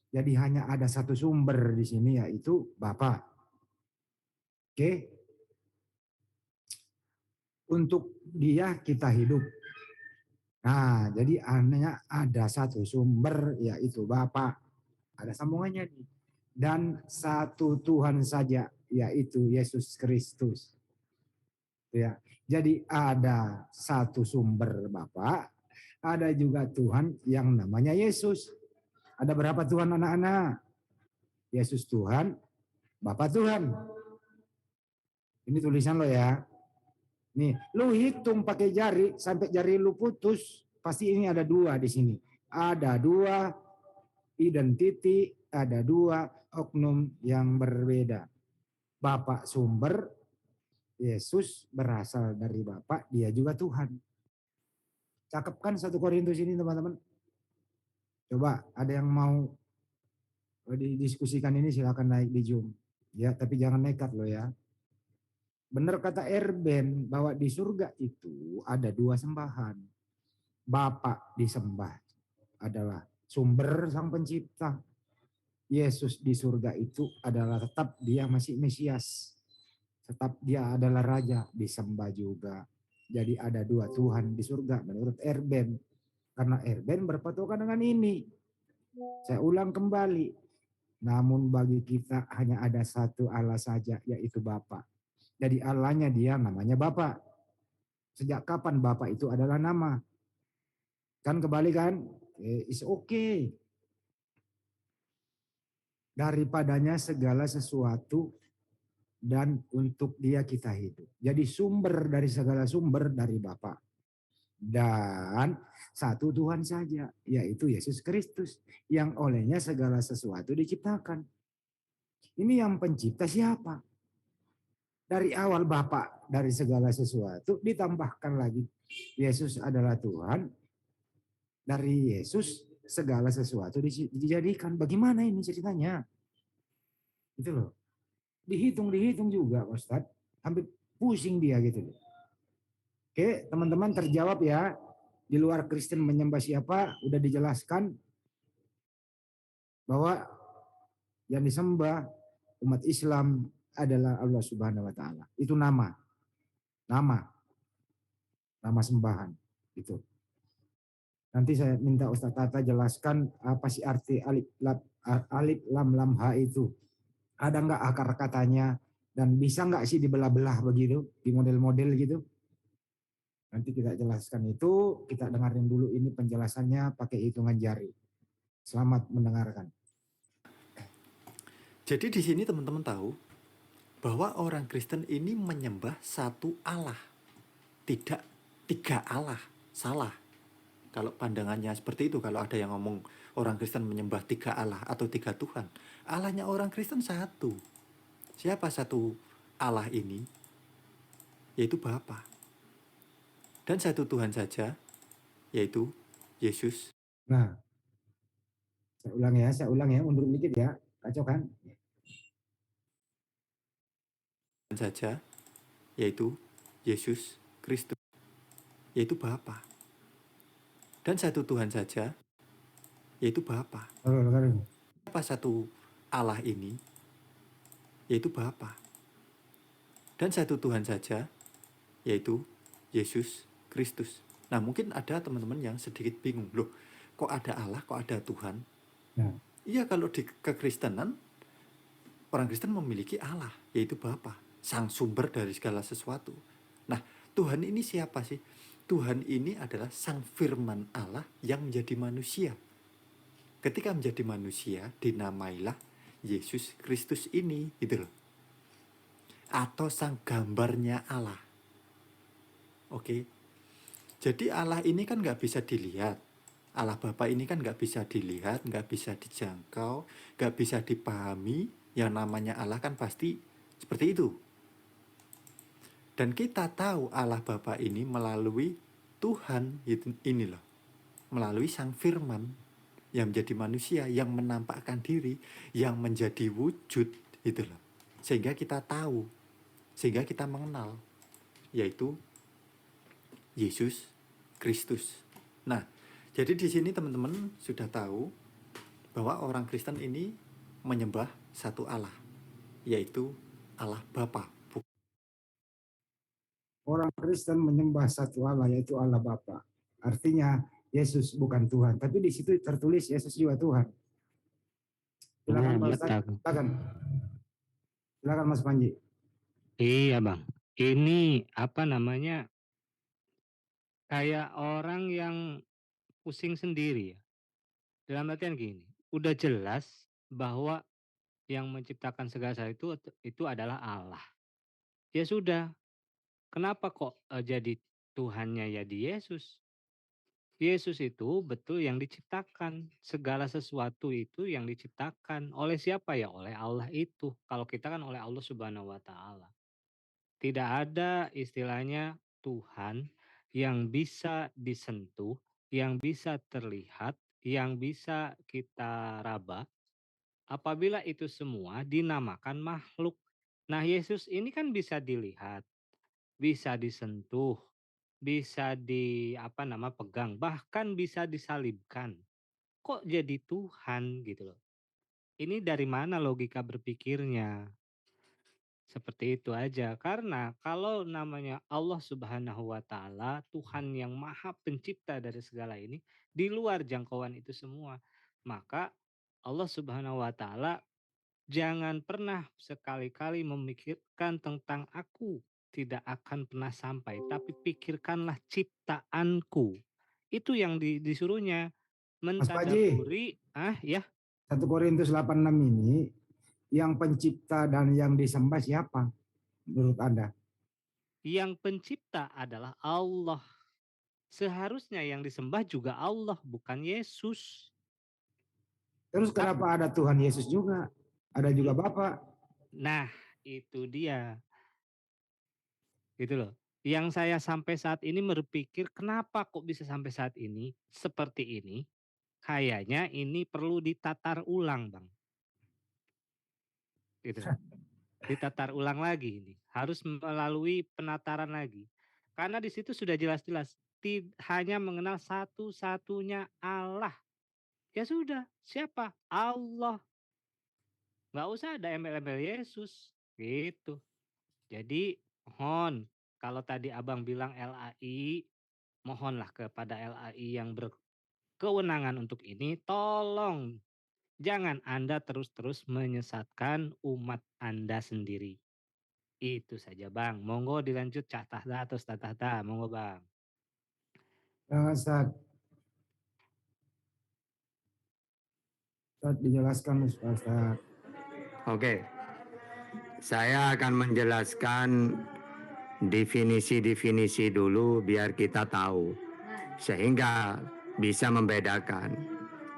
Jadi hanya ada satu sumber di sini yaitu Bapa. Oke? Untuk dia kita hidup. Nah, jadi hanya ada satu sumber yaitu Bapa. Ada sambungannya nih. Dan satu Tuhan saja yaitu Yesus Kristus. Ya. Jadi ada satu sumber Bapa, ada juga Tuhan yang namanya Yesus. Ada berapa Tuhan anak-anak? Yesus Tuhan, Bapa Tuhan. Ini tulisan lo ya. Nih, lu hitung pakai jari sampai jari lu putus, pasti ini ada 2 di sini. Ada 2 identiti, ada 2 oknum yang berbeda. Bapa sumber, Yesus berasal dari Bapa, dia juga Tuhan. Cakep kan 1 Korintus ini teman-teman? Coba ada yang mau didiskusikan ini silakan naik di Zoom. Ya, tapi jangan nekat loh ya. Benar kata Erben bahwa di surga itu ada 2 sembahan. Bapa disembah adalah sumber sang pencipta. Yesus di surga itu adalah tetap dia masih Mesias. Tetap dia adalah Raja, disembah juga. Jadi ada dua Tuhan di surga menurut Erben. Karena Erben berpatokan dengan ini. Saya ulang kembali. Namun bagi kita hanya ada satu Allah saja, yaitu Bapa. Jadi Allahnya dia namanya Bapa. Sejak kapan Bapa itu adalah nama? Kan kembali kan? Is okay. Daripadanya segala sesuatu dan untuk dia kita hidup. Jadi sumber dari segala sumber dari Bapa. Dan satu Tuhan saja, yaitu Yesus Kristus. Yang olehnya segala sesuatu diciptakan. Ini yang pencipta siapa? Dari awal Bapa dari segala sesuatu, ditambahkan lagi Yesus adalah Tuhan. Dari Yesus segala sesuatu dijadikan. Bagaimana ini ceritanya? Itu loh. Dihitung juga Ustadz. Hampir pusing dia gitu loh. Oke, teman-teman terjawab ya. Di luar Kristen menyembah siapa, udah dijelaskan bahwa yang disembah umat Islam adalah Allah Subhanahu wa taala. Itu nama. Nama, nama sembahan gitu. Nanti saya minta Ustaz Tata jelaskan apa sih arti alif lam lam ha itu. Ada nggak akar katanya dan bisa nggak sih dibelah-belah begitu di model-model gitu? Nanti kita jelaskan itu, kita dengarin dulu ini penjelasannya pakai hitungan jari. Selamat mendengarkan. Jadi di sini teman-teman tahu bahwa orang Kristen ini menyembah satu Allah, tidak tiga Allah. Salah. Kalau pandangannya seperti itu, kalau ada yang ngomong orang Kristen menyembah tiga Allah atau tiga Tuhan, Allahnya orang Kristen satu. Siapa satu Allah ini? Yaitu Bapa. Dan satu Tuhan saja, yaitu Yesus Nah, saya ulang ya, mundur dikit ya. Kacau kan? saja, yaitu Yesus Kristus, yaitu Bapa. Dan satu Tuhan saja, yaitu Bapa. Siapa satu Allah ini? Yaitu Bapa. Dan satu Tuhan saja, yaitu Yesus Kristus. Nah, mungkin ada teman-teman yang sedikit bingung, loh, kok ada Allah, kok ada Tuhan? Ya. Iya, kalau di kekristenan, orang Kristen memiliki Allah, yaitu Bapa, sang sumber dari segala sesuatu. Nah, Tuhan ini siapa sih? Tuhan ini adalah sang firman Allah yang menjadi manusia. Ketika menjadi manusia, dinamailah Yesus Kristus ini, gitu loh. Atau sang gambarnya Allah. Oke. Jadi Allah ini kan nggak bisa dilihat. Allah Bapa ini kan nggak bisa dilihat, nggak bisa dijangkau, nggak bisa dipahami. Yang namanya Allah kan pasti seperti itu. Dan kita tahu Allah Bapa ini melalui Tuhan ini loh. Melalui sang firman yang menjadi manusia, yang menampakkan diri, yang menjadi wujud itu loh. Sehingga kita tahu, sehingga kita mengenal, yaitu Yesus Kristus. Nah, jadi di sini teman-teman sudah tahu bahwa orang Kristen ini menyembah satu Allah, yaitu Allah Bapa. Orang Kristen menyembah satu Allah, yaitu Allah Bapa. Artinya Yesus bukan Tuhan, tapi di situ tertulis Yesus juga Tuhan. Silakan Pak Ustaz. Silakan. Silakan Mas Panji. Iya Bang, ini apa namanya, kayak orang yang pusing sendiri ya. Dalam artian gini, udah jelas bahwa yang menciptakan segala sesuatu itu adalah Allah. Ya sudah, kenapa kok jadi Tuhannya ya di Yesus? Yesus itu betul yang diciptakan. Segala sesuatu itu yang diciptakan. Oleh siapa ya? Oleh Allah itu. Kalau kita kan oleh Allah Subhanahu wa taala. Tidak ada istilahnya Tuhan yang bisa disentuh, yang bisa terlihat, yang bisa kita raba, apabila itu semua dinamakan makhluk. Nah, Yesus ini kan bisa dilihat, bisa disentuh, bisa pegang, bahkan bisa disalibkan. Kok jadi Tuhan gitu loh. ini dari mana logika berpikirnya? Seperti itu aja. Karena kalau namanya Allah Subhanahu wa taala, Tuhan yang Maha Pencipta dari segala ini, di luar jangkauan itu semua. Maka Allah Subhanahu wa taala jangan pernah sekali-kali memikirkan tentang aku tidak akan pernah sampai, tapi pikirkanlah ciptaanku. Itu yang disuruhnya Mas Paji, mentadaburi, ya, 1 Korintus 86 ini yang pencipta dan yang disembah siapa menurut Anda? yang pencipta adalah Allah. Seharusnya yang disembah juga Allah, bukan Yesus. Terus Tap- kenapa ada Tuhan Yesus juga? Ada juga Bapa. Nah, itu dia. Gitu loh. Yang saya sampai saat ini berpikir, kenapa kok bisa sampai saat ini seperti ini? Kayaknya ini perlu ditatar ulang, Bang. Gitu loh. Ditatar ulang lagi ini. Harus melalui penataran lagi. Karena di situ sudah jelas-jelas hanya mengenal satu-satunya Allah. Ya sudah, siapa? Allah. Nggak usah ada embel-embel Yesus. Gitu. Jadi mohon, kalau tadi Abang bilang LAI, mohonlah kepada LAI yang berkewenangan untuk ini, tolong jangan Anda terus-terus menyesatkan umat Anda sendiri. Itu saja Bang. Monggo dilanjut Cak Tahta atau Ustaz Tahta. Monggo Bang. Ustaz, dijelaskan Ustaz. Oke, saya akan menjelaskan definisi-definisi dulu biar kita tahu. Sehingga bisa membedakan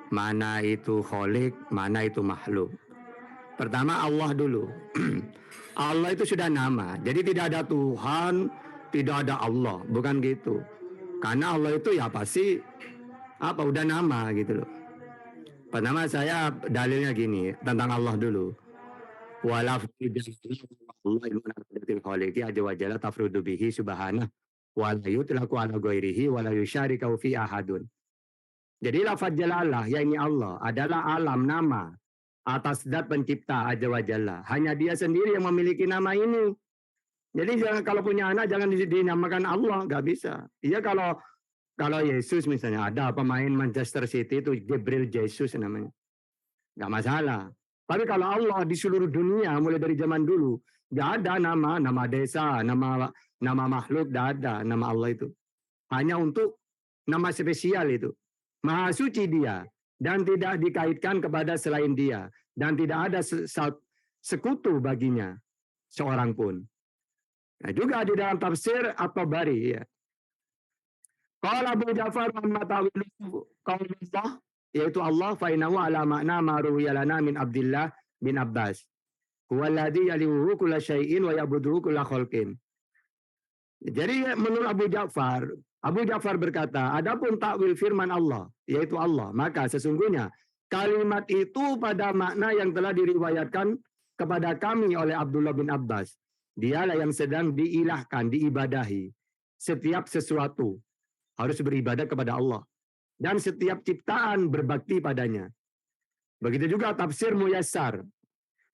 mana itu kholik, mana itu makhluk. Pertama Allah dulu. Allah itu sudah nama. Jadi tidak ada Tuhan, tidak ada Allah, bukan gitu. Karena Allah itu ya pasti udah nama gitu loh. Pertama saya dalilnya gini tentang Allah dulu. Wala Allah ilmu khaliqi aja wajalla tafrudu bihi subhanah wa la yutlaku ala ghairihi wa la yusyarikau fi ahadun. Jadi lafaz jalalah yakni Allah adalah alam nama atas zat pencipta aja wajalla. Hanya dia sendiri yang memiliki nama ini. Jadi jangan kalau punya anak jangan dinamakan Allah, nggak bisa. Iya kalau Yesus misalnya ada pemain Manchester City itu Gabriel Jesus namanya. Nggak masalah. Tapi kalau Allah di seluruh dunia mulai dari zaman dulu nggak ada nama desa, nama makhluk, nggak ada nama Allah itu. Hanya untuk nama spesial itu. Maha suci dia dan tidak dikaitkan kepada selain dia dan tidak ada sekutu baginya seorang pun. Nah, juga di dalam tafsir At-Tabari ya. Qala Abu Ja'far Muhammad tawilu qaulullah yaitu Allah fa innahu ala makna ma ruwiyalana min Abdullah bin Abbas. Huwallazi yalihu kulla syai'in wa yabuduhu kulla khalqin. Jadi menurut Abu Ja'far berkata, adapun takwil firman Allah, yaitu Allah, maka sesungguhnya kalimat itu pada makna yang telah diriwayatkan kepada kami oleh Abdullah bin Abbas. Dialah yang sedang diilahkan, diibadahi. Setiap sesuatu harus beribadah kepada Allah. Dan setiap ciptaan berbakti padanya. Begitu juga tafsir Muyassar.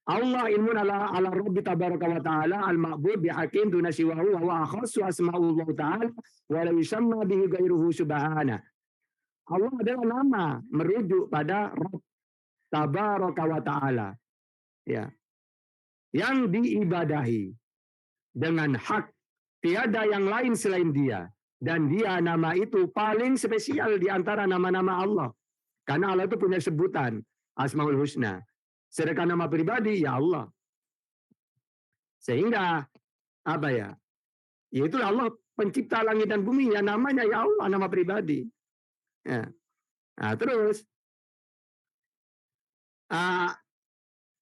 Allah ilmun ala Rabbi tabaraka wa ta'ala al-ma'bud bihakim duna siwahu wa akhassu asma'ullah ta'ala wa la yusamma bihi ghairuhu subhana. Allah adalah nama merujuk pada Rabb tabaraka wa ta'ala. Ya. Yang diibadahi dengan hak, tiada yang lain selain dia. Dan dia nama itu paling spesial di antara nama-nama Allah. Karena Allah itu punya sebutan Asmaul Husna. Sedangkan nama pribadi ya Allah. Sehingga apa ya? Yaitu Allah pencipta langit dan bumi ya namanya ya Allah nama pribadi. Ya. Nah, terus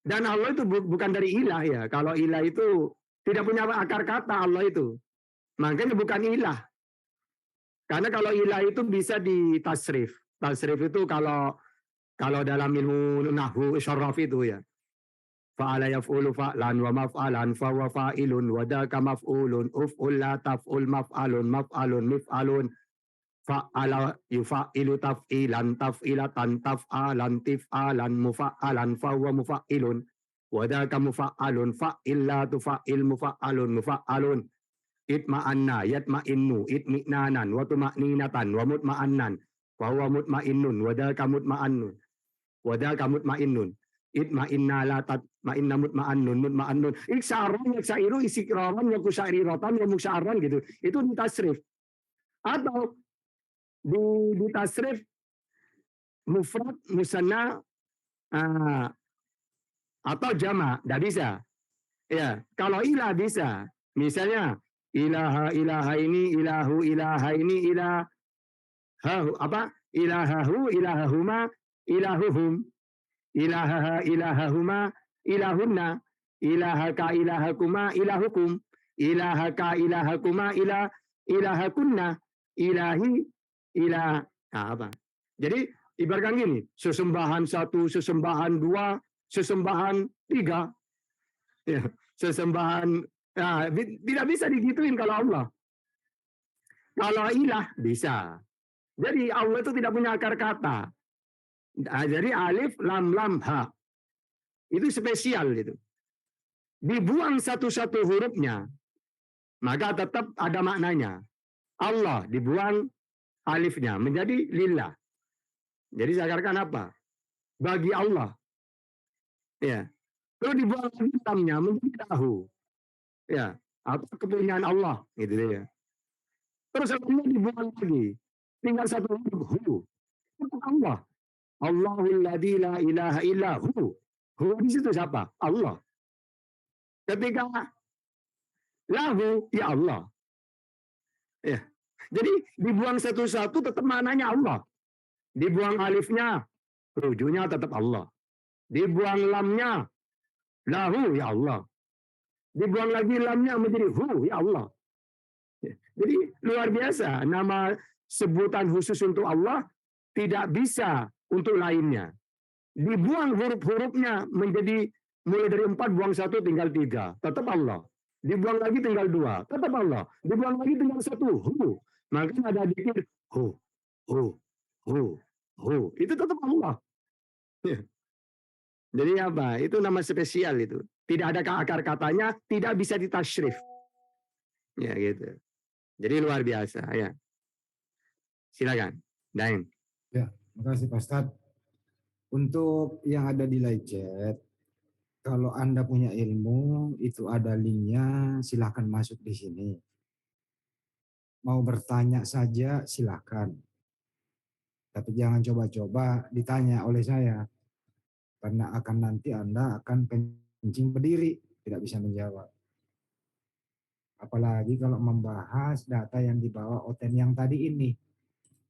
dan Allah itu bukan dari ilah ya. Kalau ilah itu tidak punya akar kata Allah itu. Makanya bukan ilah. Karena kalau ilah itu bisa ditasrif. Tasrif itu kalau dalam ilmu nahwu syaraf itu ya. Fa'ala yaf'ulu fa'lan wa maf'alan fa wa fa'ilun wa daka maf'ulun uf'ul la taf'ul maf'alun mif'alun fa'ala yufa'ilu taf'ilan taf'ilatan taf'alan tif'alan mufa'alan fahuwa mufa'ilun wa dzaka mufa'alun fa'illa tufa'il mufa'alun mufa'alun itma'anna yatma'innu itminanan wa tuma'ninatan wa mutma'annan wa huwa mutma'innun wa dzaka mutma'annun wa dzaka mutma'innun itma'inna la tatma'inna mutma'annun mutma'annun iksaron yaksairu istiqraran wa kusairiratan wa muksa'aran gitu. Itu di tasrif. Atau di tasrif mufrad musanna atau jama tidak bisa. Ya, kalau ilah bisa. Misalnya ilaha ilaha ini ilahu ilaha ini ilahahu apa? Ilahahu ilahahuma ilahuhum ilahaha ilahahuma ilahunna ilahaka ilahakuma ilahukum ilahaka ilahakuma ilahakunna ilahi ilah apa? Jadi ibaratkan gini, sesembahan satu, sesembahan dua, sesembahan tiga, ya, sesembahan tidak bisa digituin kalau Allah. Kalau ilah bisa. Jadi Allah itu tidak punya akar kata. Jadi alif lam lam ha itu spesial itu. Dibuang satu-satu hurufnya, maka tetap ada maknanya. Allah dibuang alifnya menjadi lillah. Jadi saya katakan apa? Bagi Allah. Ya. Terus dibuang lagi lamnya menjadi tahu. Ya. Apa kepunyaan Allah gitu ya. Terus Allah dibuang lagi. Tinggal satu huruf hu. Itu Allah. Allahul ladzi la ilaha illa hu. Hu di situ siapa? Allah. Ketika lahu ya Allah. Ya. Jadi dibuang satu-satu tetap maknanya Allah. Dibuang alifnya, rujuknya tetap Allah. Dibuang lamnya, lahu ya Allah. Dibuang lagi lamnya menjadi hu ya Allah. Jadi luar biasa. Nama sebutan khusus untuk Allah tidak bisa untuk lainnya. Dibuang huruf-hurufnya menjadi mulai dari 4 buang 1 tinggal 3. Tetap Allah. Dibuang lagi tinggal 2. Tetap Allah. Dibuang lagi tinggal 1. Hu. Maka ada dikir hu. Itu tetap Allah. Jadi apa? Itu nama spesial itu. Tidak ada akar katanya, tidak bisa ditasyrif. Ya gitu. Jadi luar biasa ya. Silakan. Daeng. Ya, makasih Pak Ustadz. Untuk yang ada di live chat, kalau Anda punya ilmu, itu ada linknya, silahkan masuk di sini. Mau bertanya saja silahkan. Tapi jangan coba-coba ditanya oleh saya. Karena akan nanti Anda akan kencing berdiri, tidak bisa menjawab. Apalagi kalau membahas data yang dibawa Oten yang tadi ini.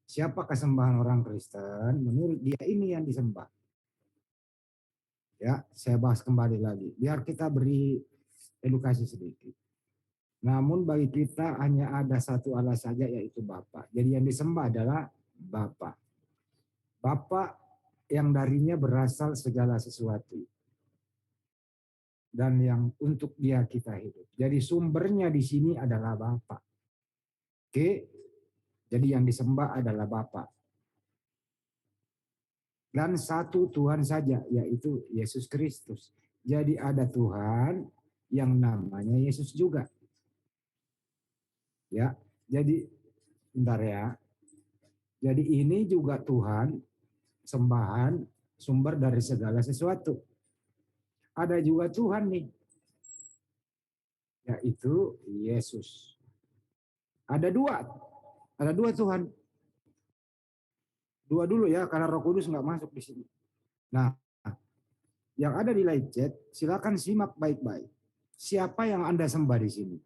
Siapa kesembahan orang Kristen? Menurut dia ini yang disembah. Ya, saya bahas kembali lagi. Biar kita beri edukasi sedikit. Namun bagi kita hanya ada satu Allah saja, yaitu Bapa. Jadi yang disembah adalah Bapa. Bapa yang darinya berasal segala sesuatu. Dan yang untuk dia kita hidup. Jadi sumbernya di sini adalah Bapa. Oke? Jadi yang disembah adalah Bapa. Dan satu Tuhan saja, yaitu Yesus Kristus. Jadi ada Tuhan yang namanya Yesus juga. Ya, jadi bentar ya. Jadi ini juga Tuhan, sembahan, sumber dari segala sesuatu. Ada juga Tuhan nih, yaitu Yesus. Ada dua Tuhan. Dua dulu ya, karena Roh Kudus nggak masuk di sini. Nah, yang ada di live chat, silakan simak baik-baik. Siapa yang Anda sembah di sini?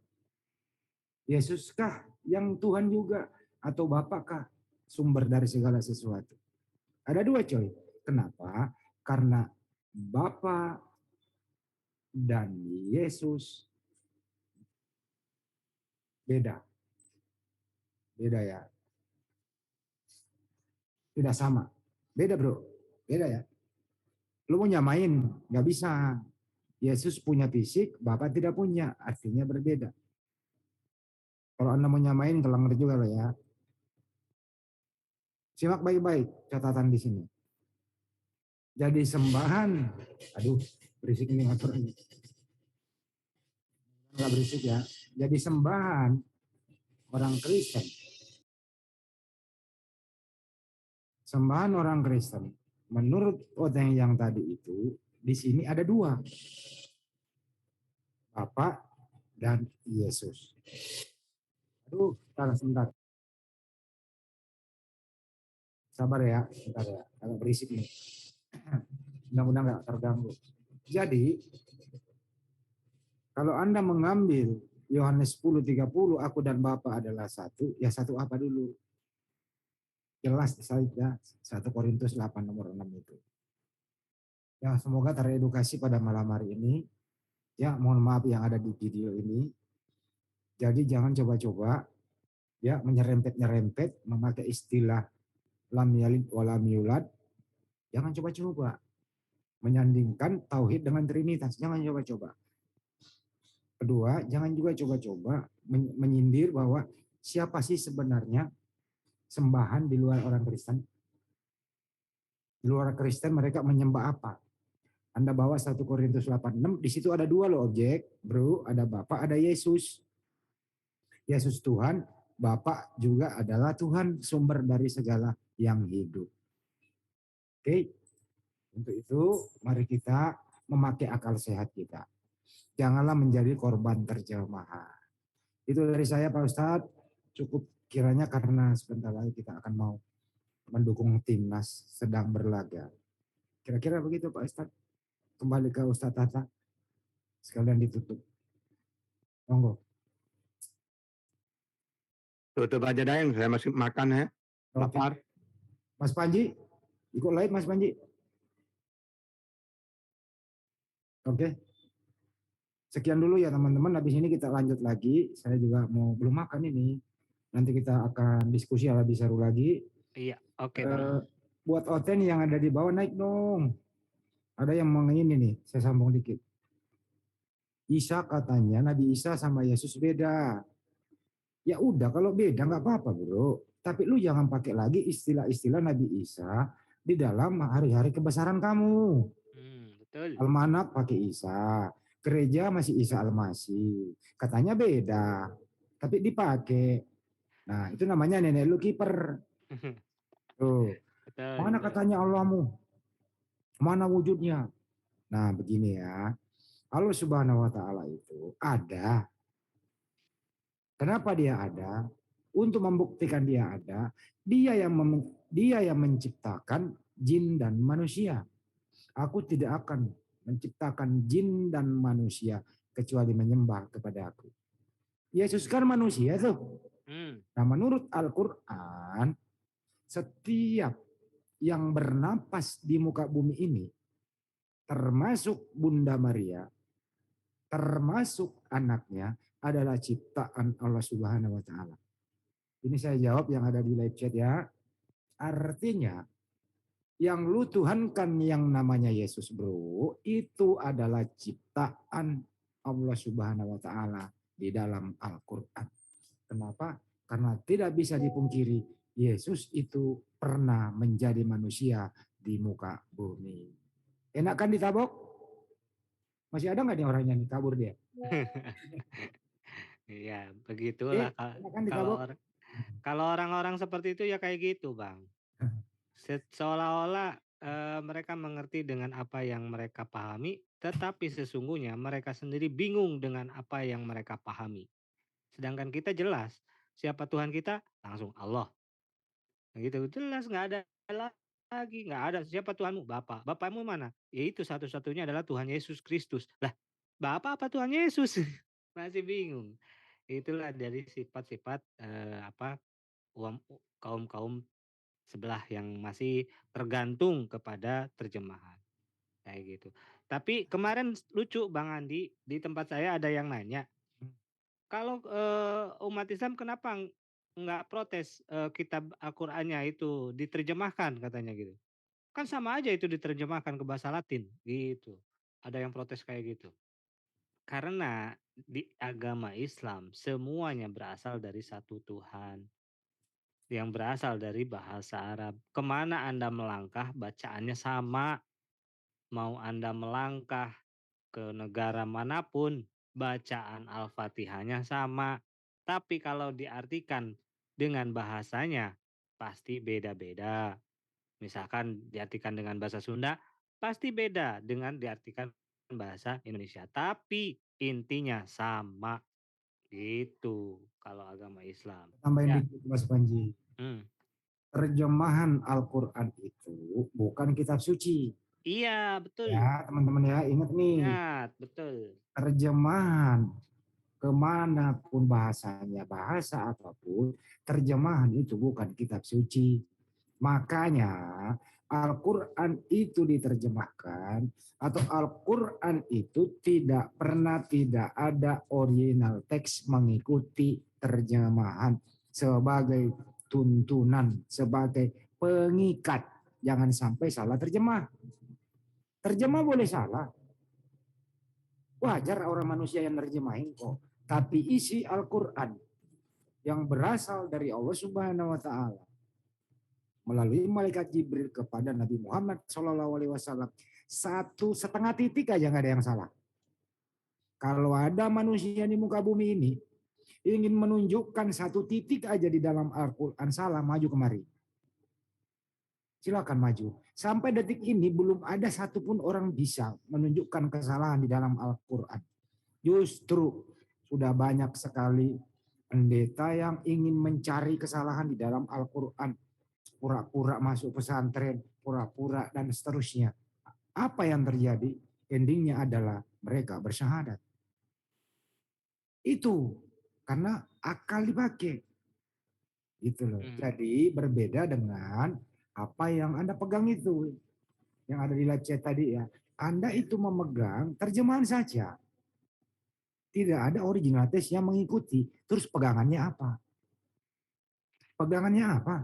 Yesuskah yang Tuhan juga? Atau Bapakkah sumber dari segala sesuatu? Ada dua coy. Kenapa? Karena Bapa dan Yesus beda. Beda ya. Tidak sama. Beda bro. Beda ya. Lu mau nyamain, nggak bisa. Yesus punya fisik, Bapa tidak punya. Artinya berbeda. Kalau Anda mau nyamain, kelengar juga loh ya. Simak baik-baik catatan di sini. Jadi sembahan, aduh berisik ini motor ini. Enggak berisik ya. Jadi sembahan orang Kristen. Sembahan orang Kristen. Menurut orang yang tadi itu, di sini ada dua. Bapa dan Yesus. Aduh, sebentar. Sabar ya, sebentar ya. Agak berisik nih. Mudah-mudahan nggak terganggu. Jadi, kalau Anda mengambil Yohanes 10:30, aku dan Bapa adalah satu, ya satu apa dulu? Jelas saja 1 Korintus 8 nomor 6 itu. Ya, semoga teredukasi pada malam hari ini. Ya, mohon maaf yang ada di video ini. Jadi jangan coba-coba ya menyerempet-nyerempet memakai istilah lam yalid wa lam yulad. Jangan coba-coba menyandingkan tauhid dengan trinitas. Jangan coba-coba. Kedua, jangan juga coba-coba menyindir bahwa siapa sih sebenarnya sembahan di luar orang Kristen. Di luar Kristen mereka menyembah apa? Anda bawa 1 Korintus 8:6, di situ ada dua loh objek, bro, ada Bapa, ada Yesus. Yesus Tuhan, Bapa juga adalah Tuhan, sumber dari segala yang hidup. Oke, untuk itu mari kita memakai akal sehat kita. Janganlah menjadi korban terjemahan. Itu dari saya Pak Ustadz, cukup kiranya karena sebentar lagi kita akan mau mendukung timnas sedang berlaga. Kira-kira begitu Pak Ustadz. Kembali ke Ustadz Tata, sekalian ditutup. Monggo. Tutup aja dah yang saya masih makan ya. Oke. Lapar. Mas Panji, ikut live Mas Panji. Oke. Sekian dulu ya teman-teman, habis ini kita lanjut lagi. Saya juga mau belum makan ini. Nanti kita akan diskusi lebih seru lagi. Iya, oke Bang. Buat Oten yang ada di bawah naik dong. Ada yang mau ini nih, saya sambung dikit. Isa katanya Nabi Isa sama Yesus beda. Ya udah kalau beda nggak apa-apa bro. Tapi lu jangan pakai lagi istilah-istilah Nabi Isa di dalam hari-hari kebesaran kamu. Betul. Almanak pakai Isa. Gereja masih Isa Almasih. Katanya beda. Tapi dipakai. Nah itu namanya nenek lu kiper. Tuh. Betul, Mana betul. katanya Allahmu? Mana wujudnya? Nah begini ya. Allah Subhanahu wa taala itu ada. Kenapa dia ada? Untuk membuktikan dia ada, dia yang menciptakan jin dan manusia. Aku tidak akan menciptakan jin dan manusia kecuali menyembah kepada aku. Yesus kan manusia tuh. Nah menurut Al-Quran, setiap yang bernapas di muka bumi ini, termasuk Bunda Maria, termasuk anaknya, adalah ciptaan Allah Subhanahu wa taala. Ini saya jawab yang ada di live chat ya. Artinya yang lu tuhankan yang namanya Yesus bro, itu adalah ciptaan Allah Subhanahu wa taala di dalam Al-Qur'an. Kenapa? Karena tidak bisa dipungkiri Yesus itu pernah menjadi manusia di muka bumi. Enak kan ditabok? Masih ada nggak nih orangnya nih kabur dia? Iya, begitulah Enak kan kalau ditabok? kalau orang-orang seperti itu ya kayak gitu, Bang. Seolah-olah, mereka mengerti dengan apa yang mereka pahami, tetapi sesungguhnya mereka sendiri bingung dengan apa yang mereka pahami. Sedangkan kita jelas, siapa Tuhan kita? Langsung Allah, gitu. Jelas nggak ada lagi, nggak ada, siapa Tuhanmu? Bapa. Bapakmu mana? Ya itu satu-satunya adalah Tuhan Yesus Kristus. Lah, Bapa apa Tuhan Yesus? Masih bingung. Itulah dari sifat-sifat, kaum-kaum sebelah yang masih tergantung kepada terjemahan, kayak gitu. Tapi kemarin lucu Bang Andi, di tempat saya ada yang nanya, kalau, umat Islam kenapa nggak protes, kitab Al-Qur'annya itu diterjemahkan katanya gitu. Kan sama aja itu diterjemahkan ke bahasa Latin, gitu. Ada yang protes kayak gitu. Karena di agama Islam semuanya berasal dari satu Tuhan. yang berasal dari bahasa Arab. Kemana Anda melangkah, bacaannya sama. Mau Anda melangkah ke negara manapun, bacaan Al-Fatihahnya sama. Tapi kalau diartikan dengan bahasanya, pasti beda-beda. Misalkan diartikan dengan bahasa Sunda, pasti beda dengan diartikan bahasa Indonesia. Tapi intinya sama. Gitu kalau agama Islam. Tambahin Ya. dikit Mas Panji. Hmm. Terjemahan Al-Quran itu bukan kitab suci. Iya, betul. Ya, teman-teman ya, ingat nih. Ingat, betul. Terjemahan kemanapun bahasanya, bahasa apapun, terjemahan itu bukan kitab suci. Makanya Al-Quran itu diterjemahkan atau Al-Quran itu tidak pernah tidak ada original teks mengikuti terjemahan sebagai tuntunan, sebagai pengikat. Jangan sampai salah terjemah. Terjemah boleh salah. Wajar orang manusia yang nerjemahin kok. Tapi isi Al-Quran yang berasal dari Allah Subhanahu wa Ta'ala melalui malaikat Jibril kepada Nabi Muhammad SAW, 1,5 titik aja nggak ada yang salah. Kalau ada manusia di muka bumi ini ingin menunjukkan 1 titik aja di dalam Al-Quran salah, maju kemari. Silakan maju. Sampai detik ini belum ada satupun orang bisa menunjukkan kesalahan di dalam Al-Quran. Justru sudah banyak sekali pendeta yang ingin mencari kesalahan di dalam Al-Quran. Pura-pura masuk pesantren, pura-pura dan seterusnya. Apa yang terjadi? Endingnya adalah mereka bersyahadat. Itu karena akal dipakai. Gitu loh. Jadi berbeda dengan apa yang Anda pegang itu. Yang ada di live chat tadi ya. Anda itu memegang terjemahan saja. Tidak ada original teks yang mengikuti. Terus pegangannya apa? Pegangannya apa?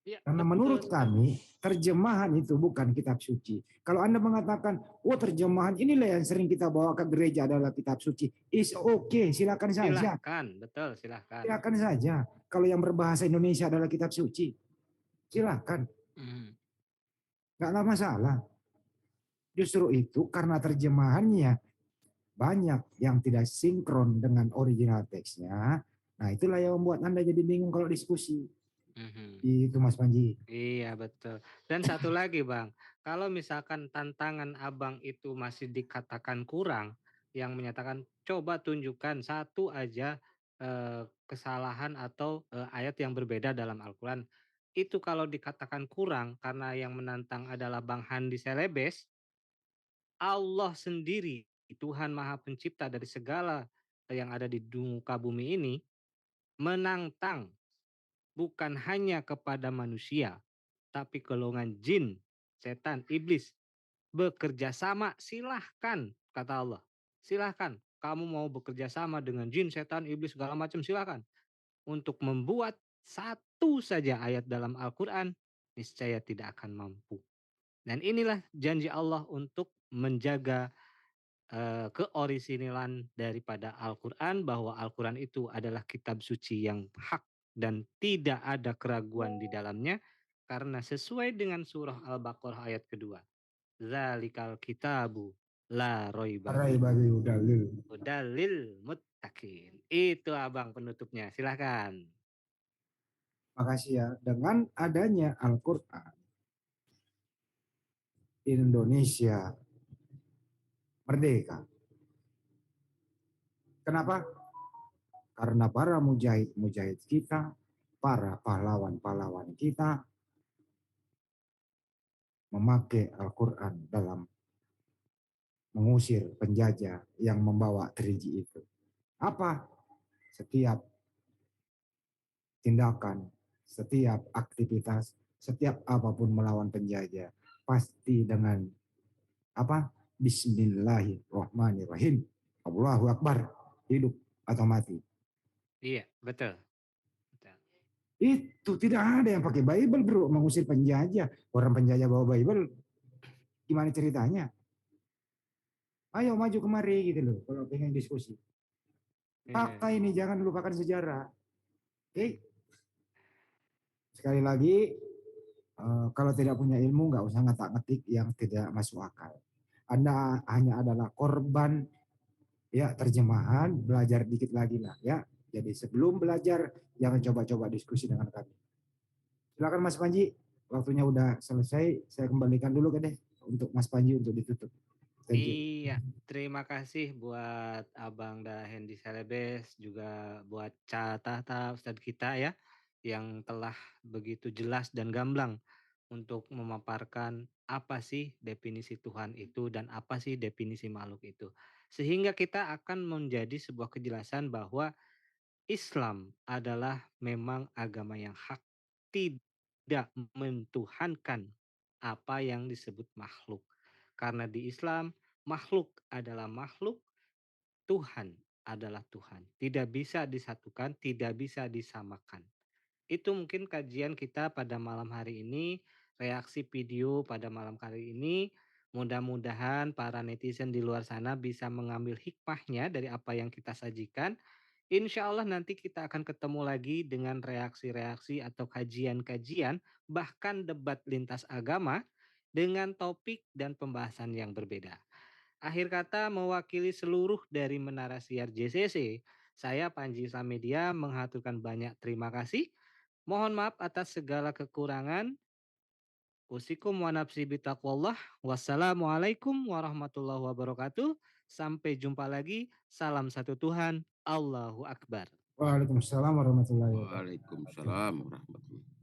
Ya, Karena betul. menurut kami, terjemahan itu bukan kitab suci. Kalau Anda mengatakan, oh terjemahan inilah yang sering kita bawa ke gereja adalah kitab suci. Is okay, silakan saja. Silahkan, betul, silahkan. Silakan saja. Kalau yang berbahasa Indonesia adalah kitab suci, silakan. Nggak ada masalah. Justru itu karena terjemahannya banyak yang tidak sinkron dengan original teksnya. Nah itulah yang membuat Anda jadi bingung kalau diskusi. Itu Mas Panji. Iya, betul. Dan satu lagi Bang, kalau misalkan tantangan Abang itu masih dikatakan kurang, yang menyatakan coba tunjukkan satu aja kesalahan atau ayat yang berbeda dalam Al-Quran. Itu kalau dikatakan kurang karena yang menantang adalah Bang Handi Selebes, Allah sendiri, Tuhan Maha Pencipta dari segala yang ada di muka bumi ini, menantang bukan hanya kepada manusia, tapi golongan jin, setan, iblis bekerja sama, silahkan, kata Allah. Silahkan, kamu mau bekerja sama dengan jin, setan, iblis, segala macam, silahkan. Untuk membuat satu saja ayat dalam Al-Quran, niscaya tidak akan mampu. Dan inilah janji Allah untuk menjaga keorisinalan daripada Al-Quran, bahwa Al-Quran itu adalah kitab suci yang hak dan tidak ada keraguan di dalamnya, karena sesuai dengan surah Al-Baqarah ayat kedua. Zalikal kitabu la roiba fihi hudalil muttaqin. Itu Abang penutupnya. Silahkan. Makasih ya. Dengan adanya Al-Quran, Indonesia merdeka. Kenapa? Karena para mujahid-mujahid kita, para pahlawan-pahlawan kita memakai Al-Quran dalam mengusir penjajah yang membawa 3G itu. Apa? Setiap tindakan, setiap aktivitas, setiap apapun melawan penjajah, pasti dengan apa? Bismillahirrahmanirrahim. Allahu Akbar. Hidup atau mati. Iya, betul. Itu tidak ada yang pakai Bible bro, mengusir penjajah. Orang penjajah bawa Bible, gimana ceritanya? Ayo maju kemari gitu loh, kalau pengen diskusi. Fakta ini jangan lupakan sejarah. Oke? Sekali lagi, kalau tidak punya ilmu nggak usah ngatak-ngatik yang tidak masuk akal. Anda hanya adalah korban ya terjemahan, belajar dikit lagi lah ya. Jadi sebelum belajar jangan coba-coba diskusi dengan kami. Silakan Mas Panji, waktunya udah selesai. Saya kembalikan dulu ke deh untuk Mas Panji untuk ditutup. Thank you. Iya, terima kasih buat Abang da Hendy Celebes, juga buat Tata Ustadz kita ya, yang telah begitu jelas dan gamblang untuk memaparkan apa sih definisi Tuhan itu dan apa sih definisi makhluk itu. Sehingga kita akan menjadi sebuah kejelasan bahwa Islam adalah memang agama yang hak, tidak mentuhankan apa yang disebut makhluk. Karena di Islam, makhluk adalah makhluk, Tuhan adalah Tuhan. Tidak bisa disatukan, tidak bisa disamakan. Itu mungkin kajian kita pada malam hari ini, reaksi video pada malam hari ini. Mudah-mudahan para netizen di luar sana bisa mengambil hikmahnya dari apa yang kita sajikan. Insya Allah nanti kita akan ketemu lagi dengan reaksi-reaksi atau kajian-kajian, bahkan debat lintas agama dengan topik dan pembahasan yang berbeda. Akhir kata mewakili seluruh dari Menara Siar JCC, saya Panji Samedia menghaturkan banyak terima kasih. Mohon maaf atas segala kekurangan. Usikum wa nafsi bitaqwallah. Wassalamualaikum warahmatullahi wabarakatuh. Sampai jumpa lagi. Salam satu Tuhan. Allahu Akbar. Waalaikumsalam warahmatullahi wabarakatuh. Waalaikumsalam warahmatullahi.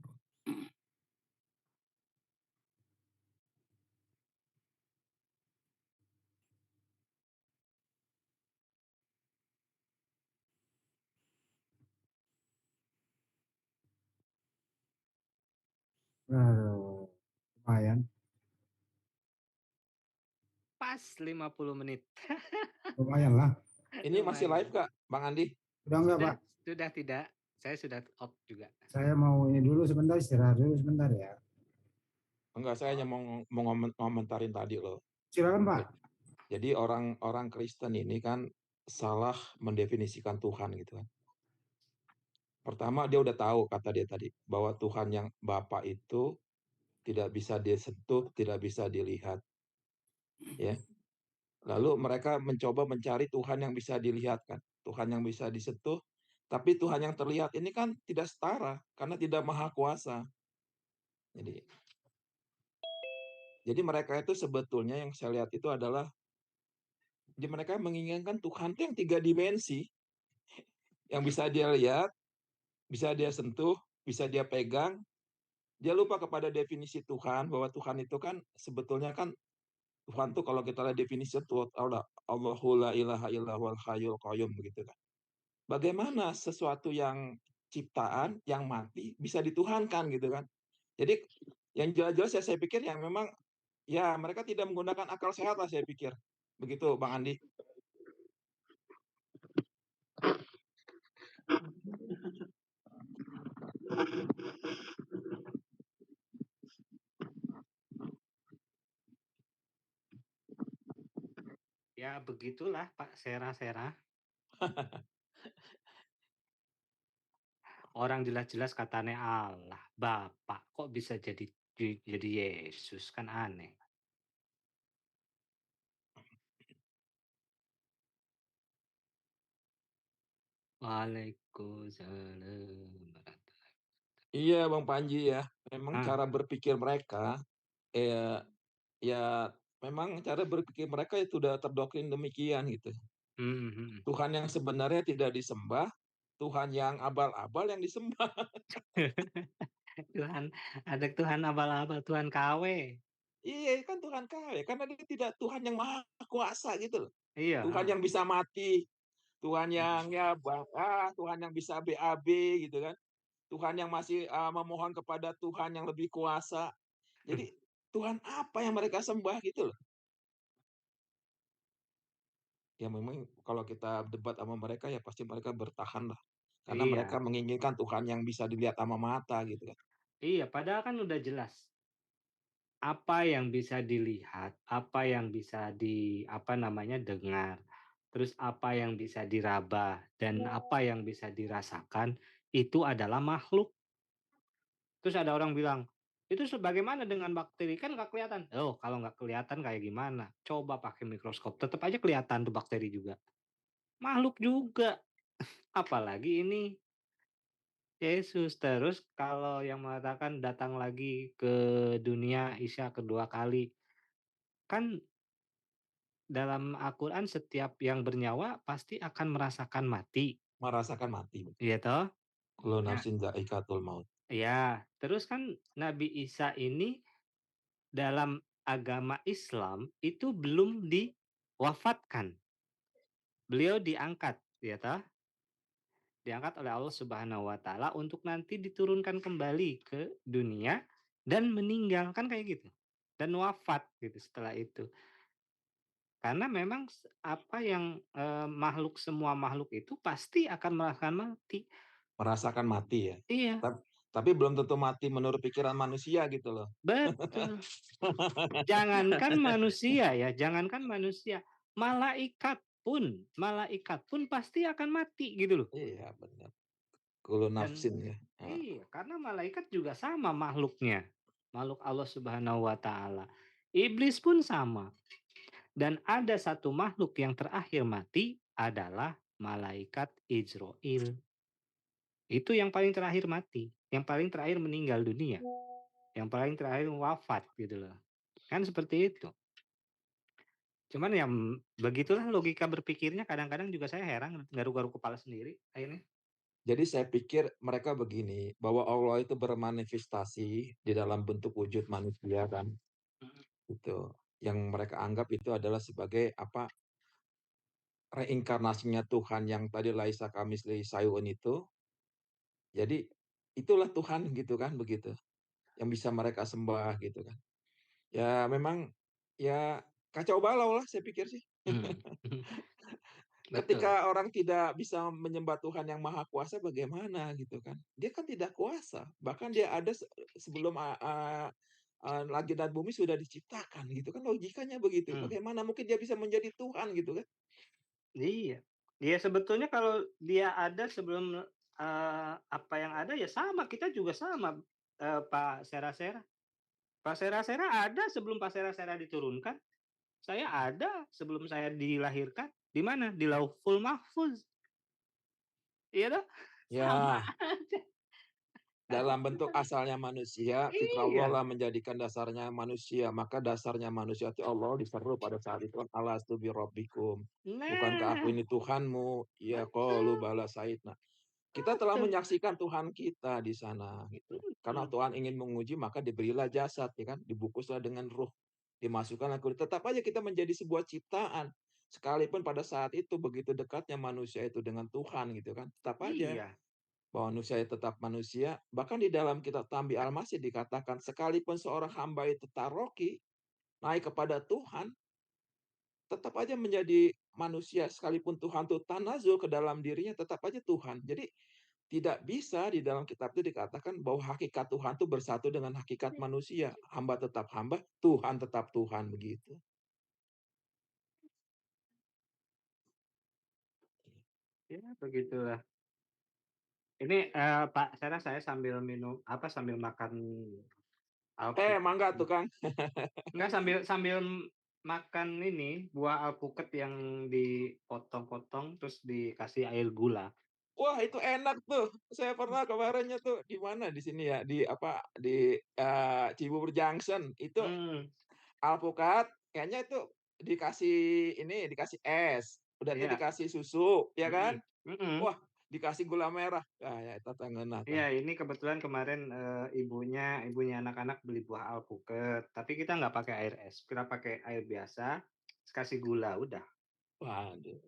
Lumayan, Pas 50 menit. lumayan lah. Ini masih Lumayan. live Kak, Bang Andi? Udah enggak Pak? Sudah tidak. Saya sudah off juga. Saya mau ini dulu sebentar, istirahat dulu sebentar ya. Enggak, saya hanya mau ngomentarin tadi loh. Silakan Pak. Jadi orang Kristen ini kan salah mendefinisikan Tuhan gitu kan. Pertama dia udah tahu kata dia tadi bahwa Tuhan yang Bapa itu tidak bisa disentuh, tidak bisa dilihat. Ya. Lalu mereka mencoba mencari Tuhan yang bisa dilihat kan, Tuhan yang bisa disentuh, tapi Tuhan yang terlihat ini kan tidak setara karena tidak maha kuasa. Jadi mereka itu sebetulnya yang saya lihat itu adalah mereka menginginkan Tuhan itu yang 3 dimensi, yang bisa dia lihat, bisa dia sentuh, bisa dia pegang. Dia lupa kepada definisi Tuhan, bahwa Tuhan itu kan sebetulnya kan Tuhan tuh kalau kita lihat definisi itu Allahu la ilaha illa huwal hayyul qayyum begitu kan. Bagaimana sesuatu yang ciptaan yang mati bisa dituhankan gitu kan. Jadi yang jelas-jelas ya saya pikir yang memang ya mereka tidak menggunakan akal sehat lah saya pikir. Begitu Bang Andi. Ya begitulah Pak Sera-Sera. Orang jelas-jelas katanya Allah, Bapak, kok bisa jadi Yesus, kan aneh. Waalaikumsalam. Iya Bang Panji ya. Memang Ah, cara berpikir mereka ya memang cara berpikir mereka itu sudah terdoktrin demikian gitu. mhm. Tuhan yang sebenarnya tidak disembah, Tuhan yang abal-abal yang disembah. Tuhan, ada Tuhan abal-abal, Tuhan KW. Iya kan Tuhan KW, karena dia tidak Tuhan yang maha kuasa gitu loh. Iya, Tuhan heeh. yang bisa mati, Tuhan Mhm. yang Tuhan yang bisa BAB gitu kan. Tuhan yang masih memohon kepada Tuhan yang lebih kuasa. Jadi Tuhan apa yang mereka sembah gitu loh. Ya memang kalau kita debat sama mereka ya pasti mereka bertahan lah. Karena mereka Iya, menginginkan Tuhan yang bisa dilihat sama mata gitu kan. iya, padahal kan udah jelas, apa yang bisa dilihat, apa yang bisa apa namanya, dengar, terus apa yang bisa diraba, dan apa yang bisa dirasakan, itu adalah makhluk. Terus ada orang bilang, "Itu sebagaimana dengan bakteri? Kan nggak kelihatan." Oh, kalau nggak kelihatan kayak gimana? Coba pakai mikroskop, tetap aja kelihatan tuh bakteri juga. Makhluk juga, apalagi ini Yesus. Terus kalau yang mengatakan datang lagi ke dunia Isa kedua kali, kan dalam Al-Quran setiap yang bernyawa pasti akan merasakan mati, Merasakan mati. iya toh? Kullu Nah, nafsin dha'iqatul maut. iya. Terus kan Nabi Isa ini dalam agama Islam itu belum diwafatkan. Beliau diangkat, ya toh? Diangkat oleh Allah Subhanahu wa taala untuk nanti diturunkan kembali ke dunia dan meninggal, kan kayak gitu. Dan wafat gitu setelah itu. Karena memang apa yang, semua makhluk itu pasti akan merasakan mati. Merasakan mati ya. Iya, Tapi belum tentu mati menurut pikiran manusia gitu loh. betul. Jangankan manusia, malaikat pun pasti akan mati gitu loh. Iya benar. Kullu Dan nafsin ya. iya, karena malaikat juga sama makhluknya, makhluk Allah Subhanahu wa taala. Iblis pun sama. Dan ada satu makhluk yang terakhir mati adalah malaikat Israil. Itu yang paling terakhir mati, yang paling terakhir meninggal dunia, yang paling terakhir wafat gitu loh. Kan seperti itu. Cuman ya begitulah logika berpikirnya, kadang-kadang juga saya heran, garuk-garuk kepala sendiri akhirnya. Jadi saya pikir mereka begini, bahwa Allah itu bermanifestasi di dalam bentuk wujud manusia kan, Mhm, gitu. Yang mereka anggap itu adalah sebagai apa, reinkarnasinya Tuhan yang tadi laisa kamitslihi syai'un itu. Jadi itulah Tuhan gitu kan, begitu. Yang bisa mereka sembah gitu kan. Ya memang ya kacau balau lah saya pikir sih. mhm. Betul. Ketika orang tidak bisa menyembah Tuhan yang Maha Kuasa bagaimana gitu kan. Dia kan tidak kuasa, bahkan dia ada sebelum, langit dan bumi sudah diciptakan gitu kan, logikanya begitu. Mmm, Bagaimana mungkin dia bisa menjadi Tuhan gitu kan. iya. Dia sebetulnya kalau dia ada sebelum, apa yang ada ya sama, kita juga sama, Pak Sera-Sera. Pak Sera-Sera ada sebelum Pak Sera-Sera diturunkan, saya ada sebelum saya dilahirkan. Di mana? Di Lauhul Mahfuz, iya toh? Sama Ya, aja. Karena dalam itu bentuk kan asalnya manusia, fitrah Allah iya, lah menjadikan dasarnya manusia, maka dasarnya manusia itu Allah diseru pada saat itu, "Alastu birabbikum." "Bukankah nah, aku ini Tuhanmu?" "Ya qalu betul bala syahidna." Kita telah betul, menyaksikan Tuhan kita di sana gitu. Karena mhm, Tuhan ingin menguji maka diberilah jasad ya kan, dibungkuslah dengan ruh, dimasukkanlah kulit. Tetap aja kita menjadi sebuah ciptaan. Sekalipun pada saat itu begitu dekatnya manusia itu dengan Tuhan gitu kan, tetap aja iya, bahwa manusia tetap manusia. Bahkan di dalam kitab Tambi Al-Masih dikatakan sekalipun seorang hamba itu taroki naik kepada Tuhan, tetap aja menjadi manusia sekalipun Tuhan itu tanazul ke dalam dirinya tetap aja Tuhan. Jadi tidak bisa di dalam kitab itu dikatakan bahwa hakikat Tuhan itu bersatu dengan hakikat manusia. Hamba tetap hamba, Tuhan tetap Tuhan begitu. ya begitulah. Ini, Pak Sera, saya sambil minum apa, sambil makan alpukat Mangga tuh Kang. enggak, sambil sambil makan ini, buah alpukat yang dipotong-potong terus dikasih air gula. Wah itu enak tuh. Saya pernah kemarinnya tuh di mana di sini ya, di apa, di, Cibubur Junction. Itu Mmm, alpukat kayaknya itu dikasih ini, dikasih es, udah itu iya, dikasih susu, ya mhm kan? mhm. Wah dikasih gula merah. Ah, ya eta teh ngeunah tah. Iya, ini kebetulan kemarin, ibunya anak-anak beli buah alpukat, tapi kita nggak pakai air es, kita pakai air biasa, terus kasih gula, udah. Waduh.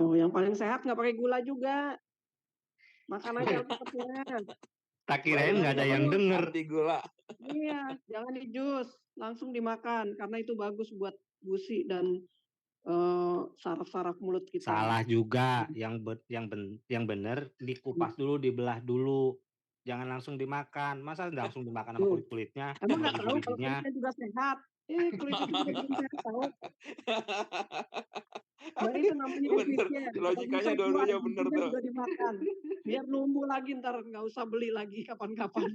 Oh, yang paling sehat nggak pakai gula juga. Makan aja alpukatnya. Tak kirain Banyak Jangan nggak juga ada yang di-jus. denger. anti gula. Iya, jangan di-jus, langsung dimakan karena itu bagus buat gusi dan saraf-saraf mulut kita. Salah juga, yang bener dikupas dulu, dibelah dulu, jangan langsung dimakan. Masa langsung dimakan sama Tuh, kulit-kulitnya, emang sama nggak tahu kalau biji-bijinya? kulitnya juga sehat. Kulitnya juga bikin sehat tahu. Nah itu namanya Bener, efisien. Kalau logikanya bisa jual, dua-duanya bener bijinya tuh. juga dimakan. Biar numbuh lagi ntar nggak usah beli lagi kapan-kapan.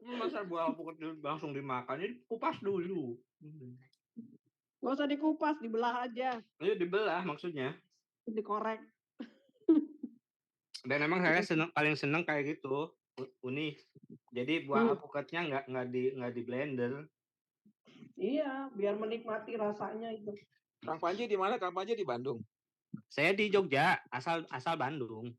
Masa buah alpukat langsung dimakan, jadi kupas dulu. Nggak usah dikupas, dibelah aja, Ayo dibelah maksudnya. dikorek. Dan emang saya paling seneng kayak gitu, Uni. Jadi buah alpukatnya nggak di blender. Iya, biar menikmati rasanya itu. Kang Panji di mana? Kang Panji di Bandung. Saya di Jogja, asal Bandung.